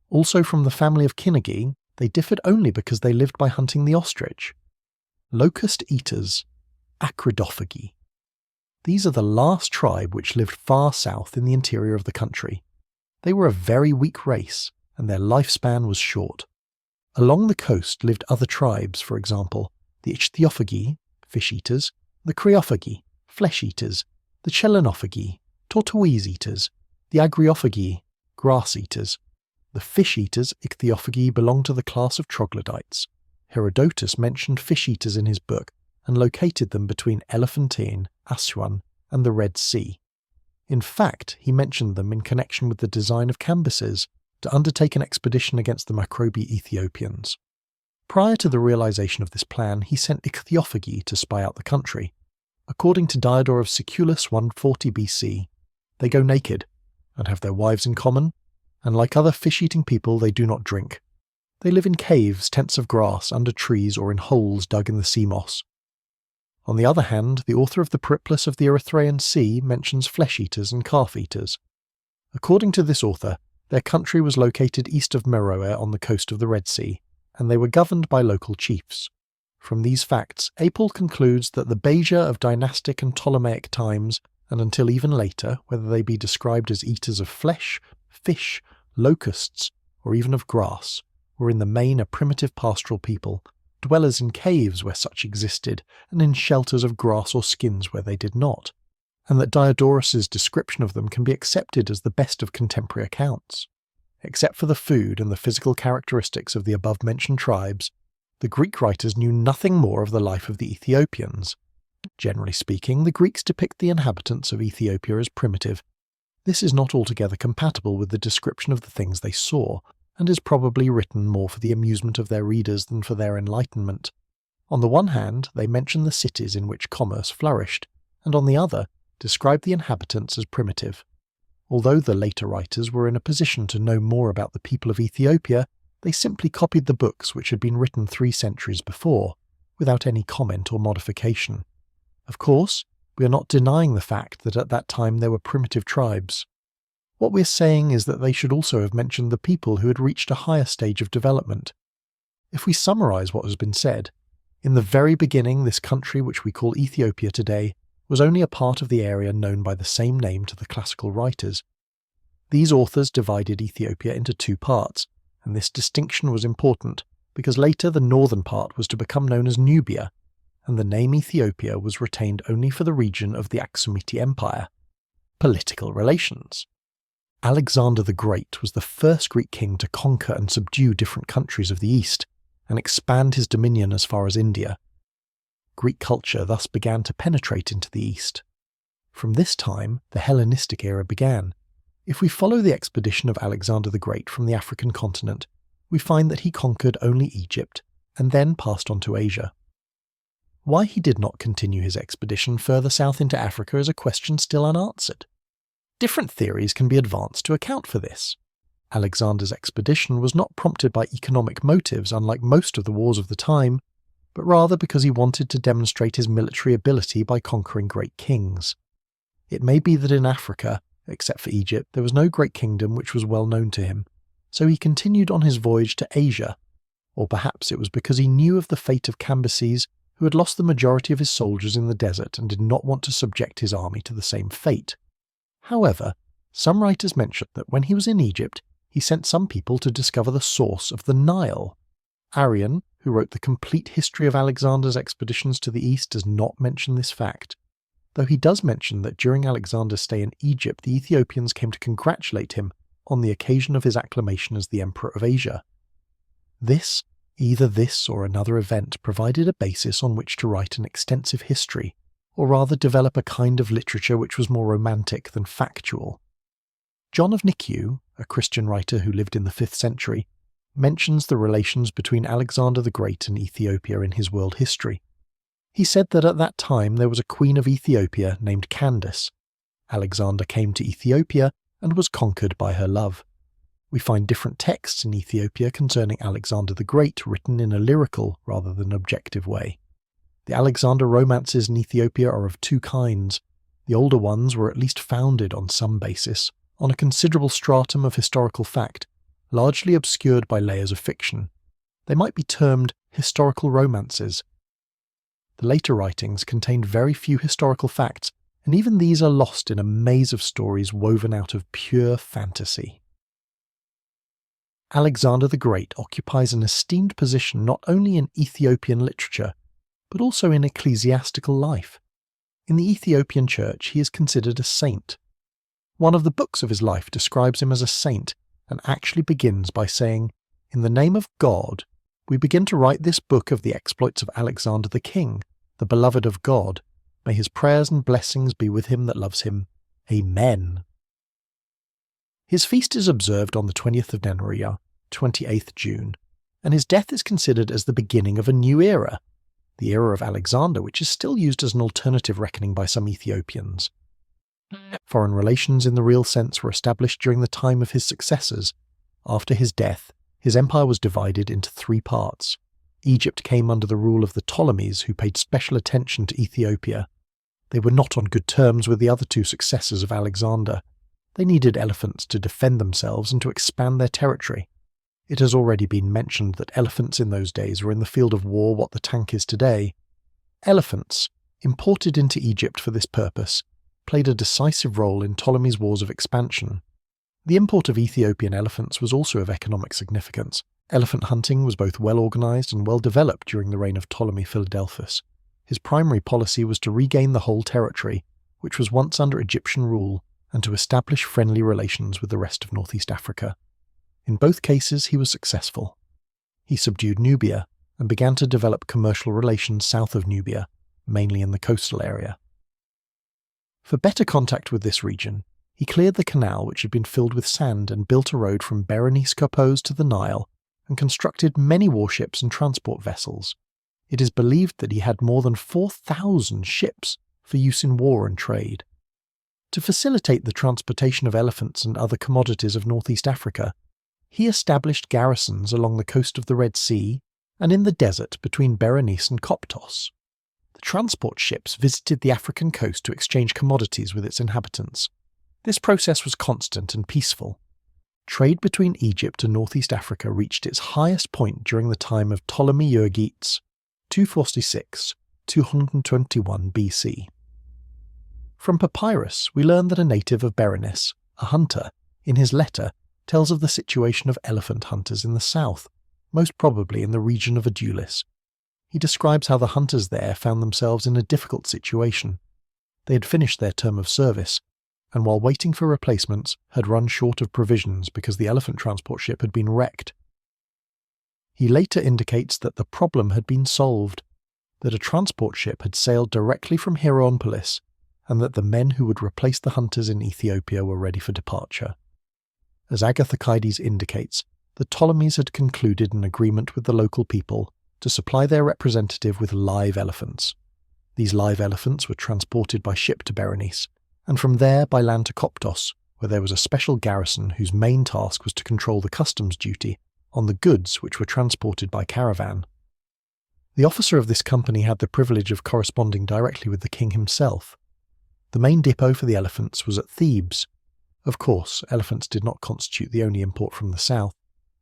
Also from the family of Kinigi, they differed only because they lived by hunting the ostrich. Locust eaters, Acridophagi. These are the last tribe which lived far south in the interior of the country. They were a very weak race, and their lifespan was short. Along the coast lived other tribes, for example, the Ichthyophagi, fish-eaters, the Creophagi, flesh-eaters, the Chelenophagi, tortoise-eaters, the Agriophagi, grass-eaters. The fish-eaters, Ichthyophagi, belong to the class of troglodytes. Herodotus mentioned fish-eaters in his book and located them between Elephantine, Aswan, and the Red Sea. In fact, he mentioned them in connection with the design of Cambyses to undertake an expedition against the Macrobi Ethiopians. Prior to the realization of this plan, he sent Ichthyophagi to spy out the country. According to Diodor of Siculus 140 BC, they go naked and have their wives in common, and like other fish-eating people they do not drink. They live in caves, tents of grass, under trees, or in holes dug in the sea moss. On the other hand, the author of the Periplus of the Erythraean Sea mentions flesh-eaters and calf-eaters. According to this author, their country was located east of Meroe on the coast of the Red Sea, and they were governed by local chiefs. From these facts, Hable concludes that the Beja of dynastic and Ptolemaic times, and until even later, whether they be described as eaters of flesh, fish, locusts, or even of grass, were in the main a primitive pastoral people, dwellers in caves where such existed, and in shelters of grass or skins where they did not, and that Diodorus's description of them can be accepted as the best of contemporary accounts. Except for the food and the physical characteristics of the above-mentioned tribes, the Greek writers knew nothing more of the life of the Ethiopians. Generally speaking, the Greeks depict the inhabitants of Ethiopia as primitive. This is not altogether compatible with the description of the things they saw, and is probably written more for the amusement of their readers than for their enlightenment. On the one hand, they mention the cities in which commerce flourished, and on the other, describe the inhabitants as primitive. Although the later writers were in a position to know more about the people of Ethiopia, they simply copied the books which had been written 3 centuries before, without any comment or modification. Of course, we are not denying the fact that at that time there were primitive tribes. What we're saying is that they should also have mentioned the people who had reached a higher stage of development. If we summarize what has been said, in the very beginning this country which we call Ethiopia today was only a part of the area known by the same name to the classical writers. These authors divided Ethiopia into 2 parts, and this distinction was important because later the northern part was to become known as Nubia, and the name Ethiopia was retained only for the region of the Aksumite Empire. Political relations. Alexander the Great was the first Greek king to conquer and subdue different countries of the East, and expand his dominion as far as India. Greek culture thus began to penetrate into the East. From this time, the Hellenistic era began. If we follow the expedition of Alexander the Great from the African continent, we find that he conquered only Egypt, and then passed on to Asia. Why he did not continue his expedition further south into Africa is a question still unanswered. Different theories can be advanced to account for this. Alexander's expedition was not prompted by economic motives unlike most of the wars of the time, but rather because he wanted to demonstrate his military ability by conquering great kings. It may be that in Africa, except for Egypt, there was no great kingdom which was well known to him, so he continued on his voyage to Asia, or perhaps it was because he knew of the fate of Cambyses, who had lost the majority of his soldiers in the desert and did not want to subject his army to the same fate. However, some writers mention that when he was in Egypt, he sent some people to discover the source of the Nile. Arrian, who wrote the complete history of Alexander's expeditions to the east, does not mention this fact, though he does mention that during Alexander's stay in Egypt the Ethiopians came to congratulate him on the occasion of his acclamation as the Emperor of Asia. Either this or another event provided a basis on which to write an extensive history, or rather develop a kind of literature which was more romantic than factual. John of Nikiu, a Christian writer who lived in the 5th century, mentions the relations between Alexander the Great and Ethiopia in his world history. He said that at that time there was a queen of Ethiopia named Candace. Alexander came to Ethiopia and was conquered by her love. We find different texts in Ethiopia concerning Alexander the Great written in a lyrical rather than objective way. The Alexander romances in Ethiopia are of 2 kinds. The older ones were at least founded on some basis, on a considerable stratum of historical fact, largely obscured by layers of fiction. They might be termed historical romances. The later writings contained very few historical facts, and even these are lost in a maze of stories woven out of pure fantasy. Alexander the Great occupies an esteemed position not only in Ethiopian literature, but also in ecclesiastical life. In the Ethiopian church he is considered a saint. One of the books of his life describes him as a saint and actually begins by saying, "In the name of God, we begin to write this book of the exploits of Alexander the King, the beloved of God. May his prayers and blessings be with him that loves him. Amen." His feast is observed on the 20th of Nenoriya, 28th June, and his death is considered as the beginning of a new era, the era of Alexander, which is still used as an alternative reckoning by some Ethiopians. Foreign relations in the real sense were established during the time of his successors. After his death, his empire was divided into 3 parts. Egypt came under the rule of the Ptolemies, who paid special attention to Ethiopia. They were not on good terms with the other two successors of Alexander. They needed elephants to defend themselves and to expand their territory. It has already been mentioned that elephants in those days were in the field of war what the tank is today. Elephants, imported into Egypt for this purpose, played a decisive role in Ptolemy's wars of expansion. The import of Ethiopian elephants was also of economic significance. Elephant hunting was both well organised and well developed during the reign of Ptolemy Philadelphus. His primary policy was to regain the whole territory, which was once under Egyptian rule, and to establish friendly relations with the rest of northeast Africa. In both cases he was successful. He subdued Nubia and began to develop commercial relations south of Nubia, mainly in the coastal area. For better contact with this region, he cleared the canal which had been filled with sand and built a road from Berenice Kopos to the Nile, and constructed many warships and transport vessels. It is believed that he had more than 4,000 ships for use in war and trade. To facilitate the transportation of elephants and other commodities of northeast Africa, he established garrisons along the coast of the Red Sea and in the desert between Berenice and Koptos. The transport ships visited the African coast to exchange commodities with its inhabitants. This process was constant and peaceful. Trade between Egypt and northeast Africa reached its highest point during the time of Ptolemy Euergetes, 246–221 BC. From papyrus, we learn that a native of Berenice, a hunter, in his letter tells of the situation of elephant hunters in the south, most probably in the region of Adulis. He describes how the hunters there found themselves in a difficult situation. They had finished their term of service, and while waiting for replacements had run short of provisions because the elephant transport ship had been wrecked. He later indicates that the problem had been solved, that a transport ship had sailed directly from Hierapolis, and that the men who would replace the hunters in Ethiopia were ready for departure. As Agathoclides indicates, the Ptolemies had concluded an agreement with the local people to supply their representative with live elephants. These live elephants were transported by ship to Berenice, and from there by land to Koptos, where there was a special garrison whose main task was to control the customs duty on the goods which were transported by caravan. The officer of this company had the privilege of corresponding directly with the king himself. The main depot for the elephants was at Thebes. Of course, elephants did not constitute the only import from the south.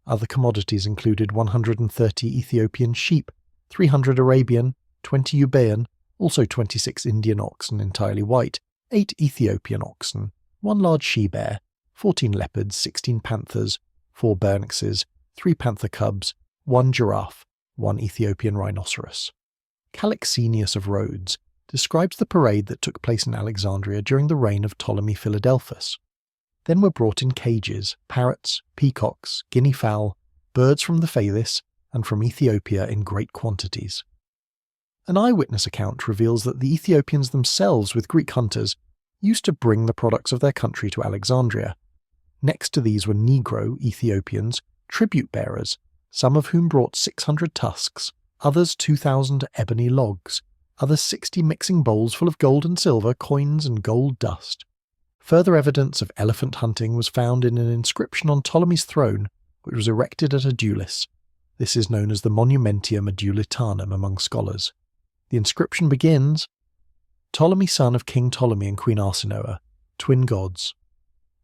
Other commodities included 130 Ethiopian sheep, 300 Arabian, 20 Euboean, also 26 Indian oxen entirely white, 8 Ethiopian oxen, 1 large she-bear, 14 leopards, 16 panthers, 4 burnixes, 3 panther cubs, 1 giraffe, 1 Ethiopian rhinoceros. Calixenius of Rhodes describes the parade that took place in Alexandria during the reign of Ptolemy Philadelphus. Then were brought in cages, parrots, peacocks, guinea fowl, birds from the Phasis, and from Ethiopia in great quantities. An eyewitness account reveals that the Ethiopians themselves, with Greek hunters, used to bring the products of their country to Alexandria. Next to these were Negro Ethiopians, tribute bearers, some of whom brought 600 tusks, others 2,000 ebony logs, others 60 mixing bowls full of gold and silver, coins and gold dust. Further evidence of elephant hunting was found in an inscription on Ptolemy's throne, which was erected at Adulis. This is known as the Monumentium Adulitanum among scholars. The inscription begins, Ptolemy son of King Ptolemy and Queen Arsinoe, twin gods.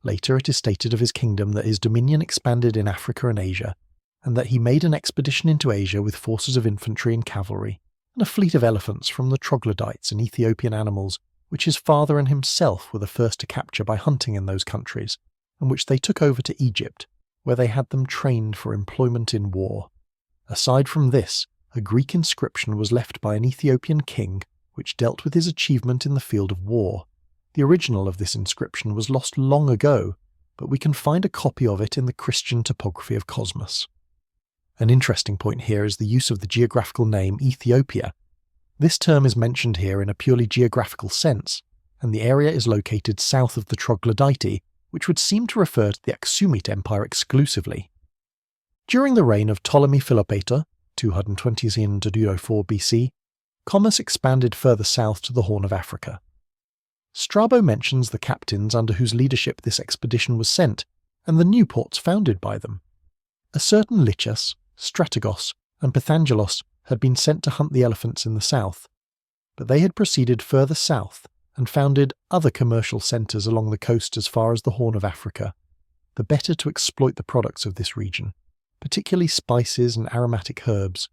Later it is stated of his kingdom that his dominion expanded in Africa and Asia, and that he made an expedition into Asia with forces of infantry and cavalry, and a fleet of elephants from the troglodytes and Ethiopian animals, which his father and himself were the first to capture by hunting in those countries, and which they took over to Egypt, where they had them trained for employment in war. Aside from this, a Greek inscription was left by an Ethiopian king which dealt with his achievement in the field of war. The original of this inscription was lost long ago, but we can find a copy of it in the Christian topography of Cosmos. An interesting point here is the use of the geographical name Ethiopia. This term is mentioned here in a purely geographical sense, and the area is located south of the Troglodyte, which would seem to refer to the Aksumite Empire exclusively. During the reign of Ptolemy Philopator, 220–204 BC, commerce expanded further south to the Horn of Africa. Strabo mentions the captains under whose leadership this expedition was sent, and the new ports founded by them. A certain Lichas, Strategos, and Pythangelos had been sent to hunt the elephants in the south, but they had proceeded further south and founded other commercial centres along the coast as far as the Horn of Africa, the better to exploit the products of this region, particularly spices and aromatic herbs.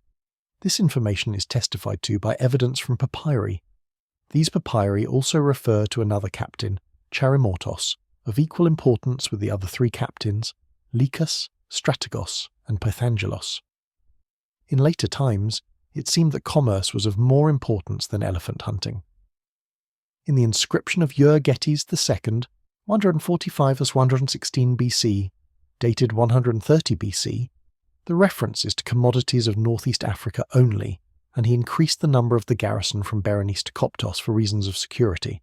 This information is testified to by evidence from papyri. These papyri also refer to another captain, Charimortos, of equal importance with the other three captains, Lycus, Strategos, and Pythangelos. In later times, it seemed that commerce was of more importance than elephant hunting. In the inscription of Euergetes II, 145–116 BC, dated 130 BC, the reference is to commodities of northeast Africa only, and he increased the number of the garrison from Berenice to Koptos for reasons of security.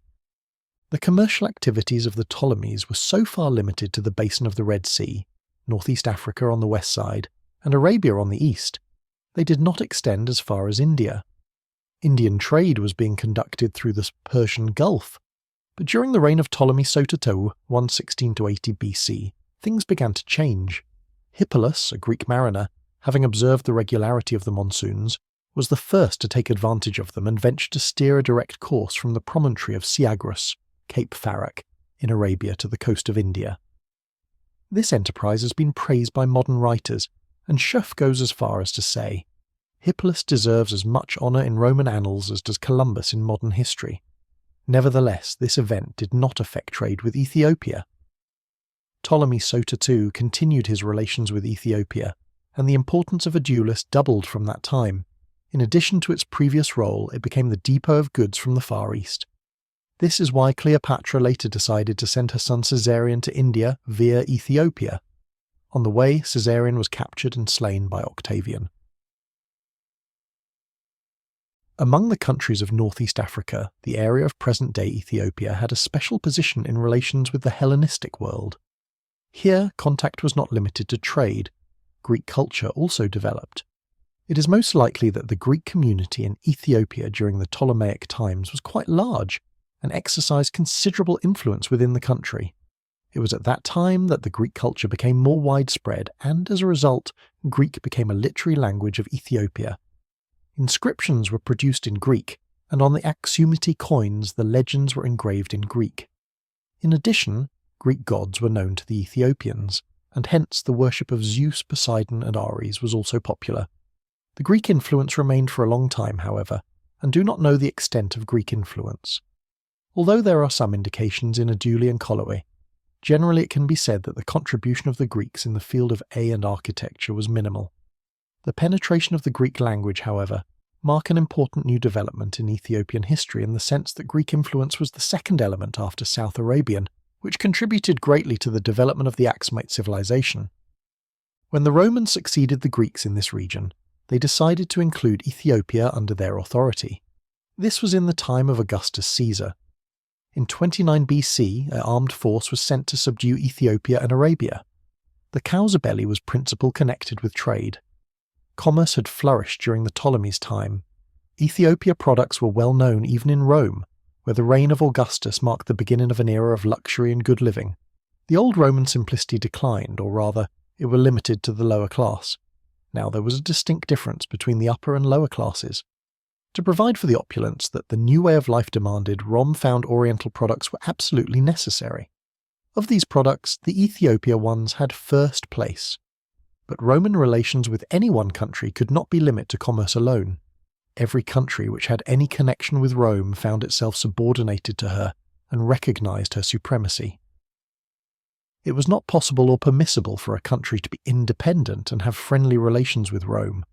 The commercial activities of the Ptolemies were so far limited to the basin of the Red Sea, northeast Africa on the west side, and Arabia on the east, they did not extend as far as India. Indian trade was being conducted through the Persian Gulf, but during the reign of Ptolemy Sotertou, 116–80 BC, things began to change. Hippolus, a Greek mariner, having observed the regularity of the monsoons, was the first to take advantage of them and ventured to steer a direct course from the promontory of Syagros, Cape Farak, in Arabia to the coast of India. This enterprise has been praised by modern writers, and Schoeff goes as far as to say, Hippolus deserves as much honour in Roman annals as does Columbus in modern history. Nevertheless, this event did not affect trade with Ethiopia. Ptolemy Sotertou continued his relations with Ethiopia, and the importance of Adulis doubled from that time. In addition to its previous role, it became the depot of goods from the Far East. This is why Cleopatra later decided to send her son Caesarion to India via Ethiopia. On the way, Caesarion was captured and slain by Octavian. Among the countries of northeast Africa, the area of present-day Ethiopia had a special position in relations with the Hellenistic world. Here, contact was not limited to trade. Greek culture also developed. It is most likely that the Greek community in Ethiopia during the Ptolemaic times was quite large and exercised considerable influence within the country. It was at that time that the Greek culture became more widespread, and as a result, Greek became a literary language of Ethiopia. Inscriptions were produced in Greek, and on the Aksumiti coins the legends were engraved in Greek. In addition, Greek gods were known to the Ethiopians, and hence the worship of Zeus, Poseidon, and Ares was also popular. The Greek influence remained for a long time, however, and do not know the extent of Greek influence. Although there are some indications in Aeduli and Coloe, generally it can be said that the contribution of the Greeks in the field of and architecture was minimal. The penetration of the Greek language, however, mark an important new development in Ethiopian history in the sense that Greek influence was the second element after South Arabian, which contributed greatly to the development of the Aksumite civilization. When the Romans succeeded the Greeks in this region, they decided to include Ethiopia under their authority. This was in the time of Augustus Caesar. In 29 BC, an armed force was sent to subdue Ethiopia and Arabia. The causa belli was principally connected with trade. Commerce had flourished during the Ptolemies' time. Ethiopia products were well known even in Rome, where the reign of Augustus marked the beginning of an era of luxury and good living. The old Roman simplicity declined, or rather, it were limited to the lower class. Now there was a distinct difference between the upper and lower classes. To provide for the opulence that the new way of life demanded, Rome found Oriental products were absolutely necessary. Of these products, the Ethiopia ones had first place. But Roman relations with any one country could not be limited to commerce alone. Every country which had any connection with Rome found itself subordinated to her and recognized her supremacy. It was not possible or permissible for a country to be independent and have friendly relations with Rome.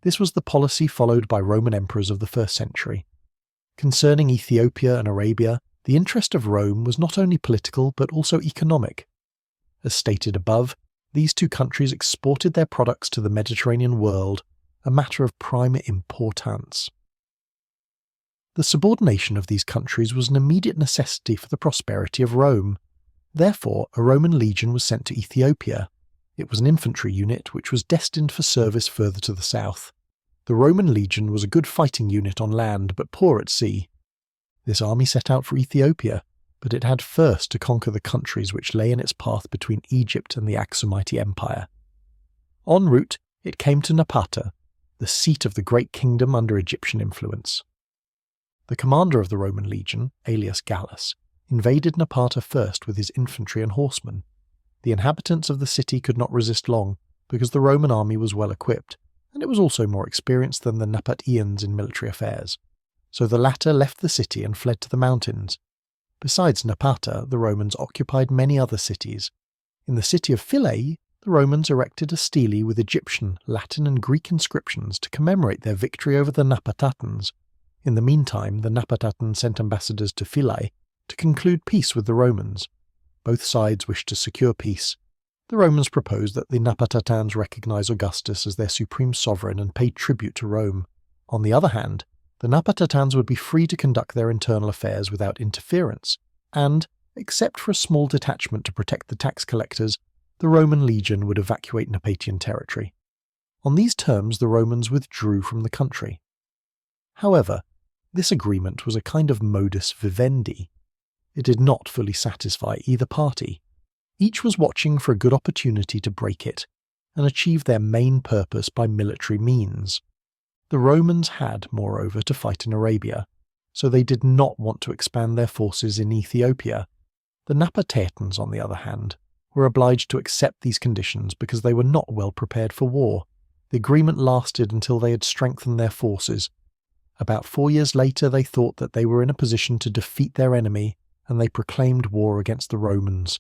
This was the policy followed by Roman emperors of the 1st century. Concerning Ethiopia and Arabia, the interest of Rome was not only political but also economic. As stated above, these two countries exported their products to the Mediterranean world, a matter of prime importance. The subordination of these countries was an immediate necessity for the prosperity of Rome. Therefore, a Roman legion was sent to Ethiopia. It was an infantry unit which was destined for service further to the south. The Roman legion was a good fighting unit on land, but poor at sea. This army set out for Ethiopia, but it had first to conquer the countries which lay in its path between Egypt and the Aksumite Empire. En route, it came to Napata. the seat of the great kingdom under Egyptian influence. The commander of the Roman legion, Aelius Gallus, invaded Napata first with his infantry and horsemen. The inhabitants of the city could not resist long, because the Roman army was well equipped, and it was also more experienced than the Napataeans in military affairs. So the latter left the city and fled to the mountains. Besides Napata, the Romans occupied many other cities. In the city of Philae, the Romans erected a stele with Egyptian, Latin and Greek inscriptions to commemorate their victory over the Napatatans. In the meantime, the Napatatans sent ambassadors to Philae to conclude peace with the Romans. Both sides wished to secure peace. The Romans proposed that the Napatatans recognize Augustus as their supreme sovereign and pay tribute to Rome. On the other hand, the Napatatans would be free to conduct their internal affairs without interference, and, except for a small detachment to protect the tax collectors, the Roman legion would evacuate Napatian territory. On these terms, the Romans withdrew from the country. However, this agreement was a kind of modus vivendi. It did not fully satisfy either party. Each was watching for a good opportunity to break it, and achieve their main purpose by military means. The Romans had, moreover, to fight in Arabia, so they did not want to expand their forces in Ethiopia. The Napatatans, on the other hand, were obliged to accept these conditions because they were not well prepared for war. The agreement lasted until they had strengthened their forces. About 4 years later, they thought that they were in a position to defeat their enemy, and they proclaimed war against the Romans.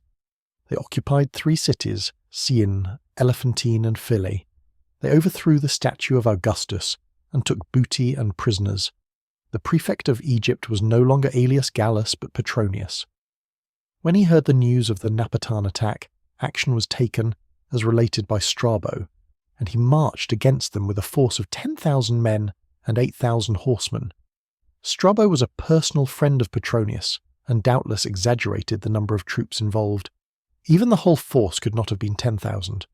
They occupied 3 cities, Syene, Elephantine and Philae. They overthrew the statue of Augustus and took booty and prisoners. The prefect of Egypt was no longer Aelius Gallus but Petronius. When he heard the news of the Napatan attack, action was taken, as related by Strabo, and he marched against them with a force of 10,000 men and 8,000 horsemen. Strabo was a personal friend of Petronius, and doubtless exaggerated the number of troops involved. Even the whole force could not have been 10,000.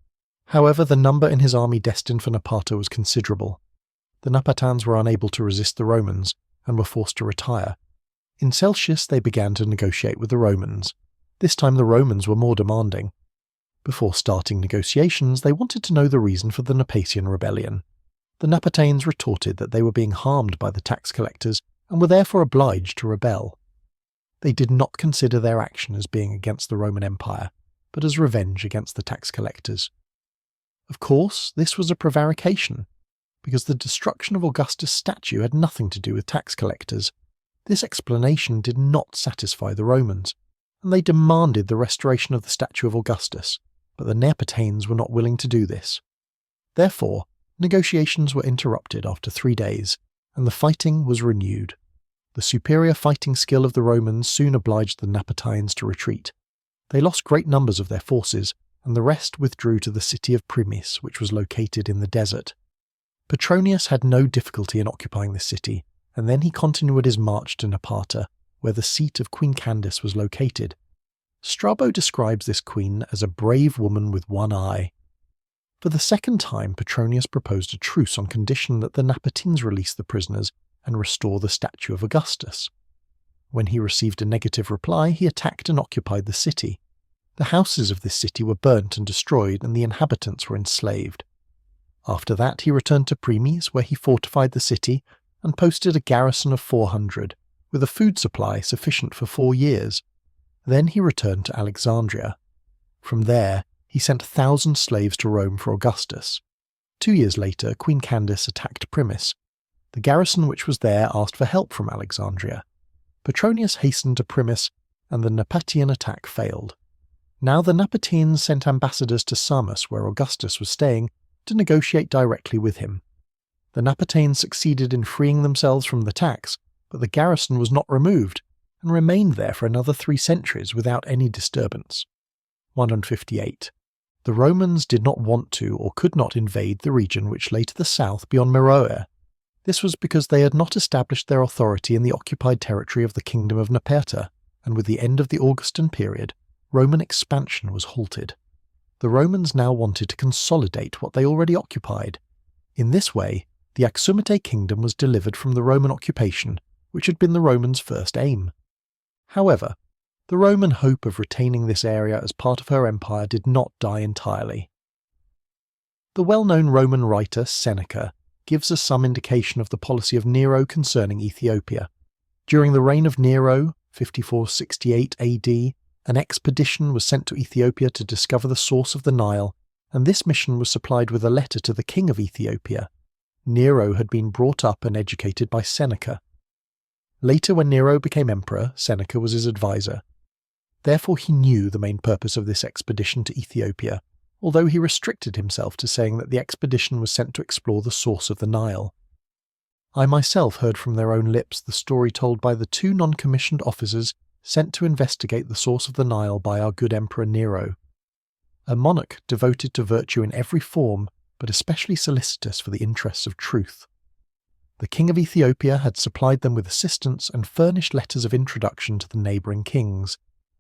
However, the number in his army destined for Napata was considerable. The Napatans were unable to resist the Romans, and were forced to retire. In Celsius they began to negotiate with the Romans. This time the Romans were more demanding. Before starting negotiations, they wanted to know the reason for the Napatian rebellion. The Napatanes retorted that they were being harmed by the tax collectors, and were therefore obliged to rebel. They did not consider their action as being against the Roman Empire, but as revenge against the tax collectors. Of course, this was a prevarication, because the destruction of Augustus' statue had nothing to do with tax collectors. This explanation did not satisfy the Romans, and they demanded the restoration of the statue of Augustus, but the Napatanes were not willing to do this. Therefore, negotiations were interrupted after 3 days, and the fighting was renewed. The superior fighting skill of the Romans soon obliged the Napatanes to retreat. They lost great numbers of their forces, and the rest withdrew to the city of Primis, which was located in the desert. Petronius had no difficulty in occupying this city, and then he continued his march to Napata, where the seat of Queen Candace was located. Strabo describes this queen as a brave woman with one eye. For the second time, Petronius proposed a truce on condition that the Napatines release the prisoners and restore the statue of Augustus. When he received a negative reply, he attacked and occupied the city. The houses of this city were burnt and destroyed, and the inhabitants were enslaved. After that, he returned to Primis, where he fortified the city and posted a garrison of 400, with a food supply sufficient for 4 years. Then he returned to Alexandria. From there, he sent 1,000 slaves to Rome for Augustus. 2 years later, Queen Candace attacked Primis. The garrison which was there asked for help from Alexandria. Petronius hastened to Primis, and the Napatian attack failed. Now the Napataeans sent ambassadors to Samos, where Augustus was staying, to negotiate directly with him. The Napataeans succeeded in freeing themselves from the tax, but the garrison was not removed, and remained there for another 3 centuries without any disturbance. 158. The Romans did not want to or could not invade the region which lay to the south beyond Meroe. This was because they had not established their authority in the occupied territory of the kingdom of Napata, and with the end of the Augustan period, Roman expansion was halted. The Romans now wanted to consolidate what they already occupied. In this way, the Aksumite kingdom was delivered from the Roman occupation, which had been the Romans' first aim. However, the Roman hope of retaining this area as part of her empire did not die entirely. The well-known Roman writer Seneca gives us some indication of the policy of Nero concerning Ethiopia. During the reign of Nero, 5468 AD, an expedition was sent to Ethiopia to discover the source of the Nile, and this mission was supplied with a letter to the king of Ethiopia. Nero had been brought up and educated by Seneca. Later, when Nero became emperor, Seneca was his advisor. Therefore he knew the main purpose of this expedition to Ethiopia, although he restricted himself to saying that the expedition was sent to explore the source of the Nile. I myself heard from their own lips the story told by the two non-commissioned officers sent to investigate the source of the Nile by our good Emperor Nero. A monarch devoted to virtue in every form, but especially solicitous for the interests of truth. The king of Ethiopia had supplied them with assistance and furnished letters of introduction to the neighbouring kings,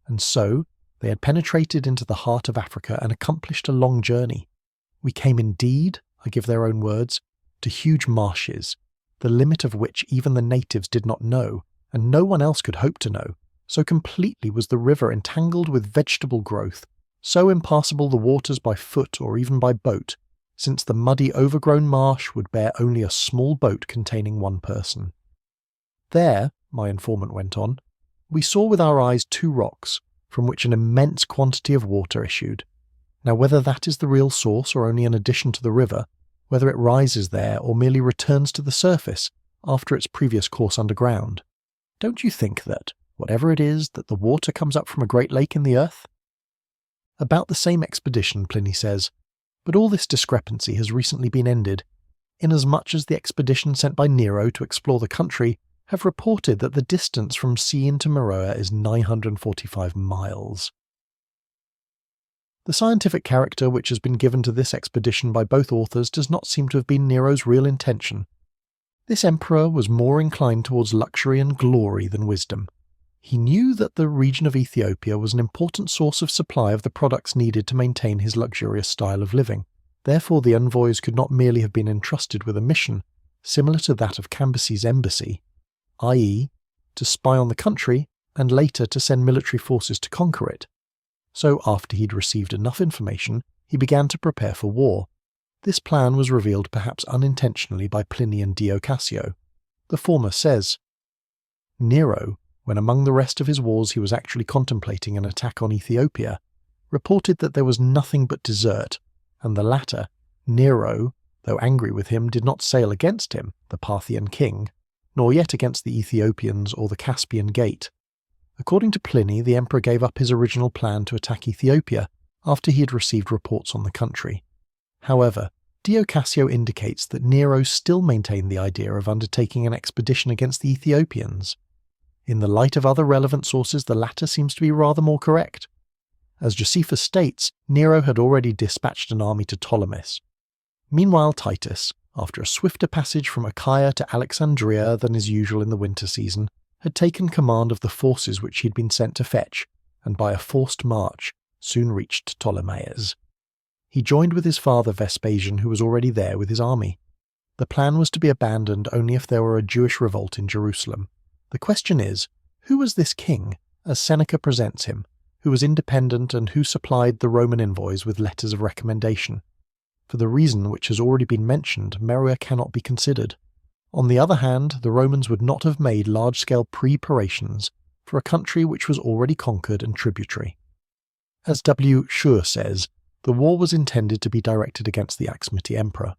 and so they had penetrated into the heart of Africa and accomplished a long journey. We came indeed, I give their own words, to huge marshes, the limit of which even the natives did not know, and no one else could hope to know. So completely was the river entangled with vegetable growth, so impassable the waters by foot or even by boat, since the muddy overgrown marsh would bear only a small boat containing one person. There, my informant went on, we saw with our eyes two rocks, from which an immense quantity of water issued. Now whether that is the real source or only an addition to the river, whether it rises there or merely returns to the surface after its previous course underground, don't you think that, whatever it is, that the water comes up from a great lake in the earth? About the same expedition, Pliny says, but all this discrepancy has recently been ended, inasmuch as the expedition sent by Nero to explore the country have reported that the distance from Syene to Meroe is 945 miles. The scientific character which has been given to this expedition by both authors does not seem to have been Nero's real intention. This emperor was more inclined towards luxury and glory than wisdom. He knew that the region of Ethiopia was an important source of supply of the products needed to maintain his luxurious style of living. Therefore the envoys could not merely have been entrusted with a mission, similar to that of Cambyses' embassy, i.e., to spy on the country and later to send military forces to conquer it. So after he'd received enough information, he began to prepare for war. This plan was revealed perhaps unintentionally by Pliny and Dio Cassio. The former says, Nero, when among the rest of his wars he was actually contemplating an attack on Ethiopia, reported that there was nothing but desert, and the latter, Nero, though angry with him, did not sail against him, the Parthian king, nor yet against the Ethiopians or the Caspian Gate. According to Pliny, the emperor gave up his original plan to attack Ethiopia after he had received reports on the country. However, Dio Cassio indicates that Nero still maintained the idea of undertaking an expedition against the Ethiopians. In the light of other relevant sources, the latter seems to be rather more correct. As Josephus states, Nero had already dispatched an army to Ptolemais. Meanwhile, Titus, after a swifter passage from Achaia to Alexandria than is usual in the winter season, had taken command of the forces which he had been sent to fetch, and by a forced march soon reached Ptolemais. He joined with his father Vespasian, who was already there with his army. The plan was to be abandoned only if there were a Jewish revolt in Jerusalem. The question is, who was this king, as Seneca presents him, who was independent and who supplied the Roman envoys with letters of recommendation? For the reason which has already been mentioned, Meroe cannot be considered. On the other hand, the Romans would not have made large-scale preparations for a country which was already conquered and tributary. As W. Schur says, the war was intended to be directed against the Aksumite emperor.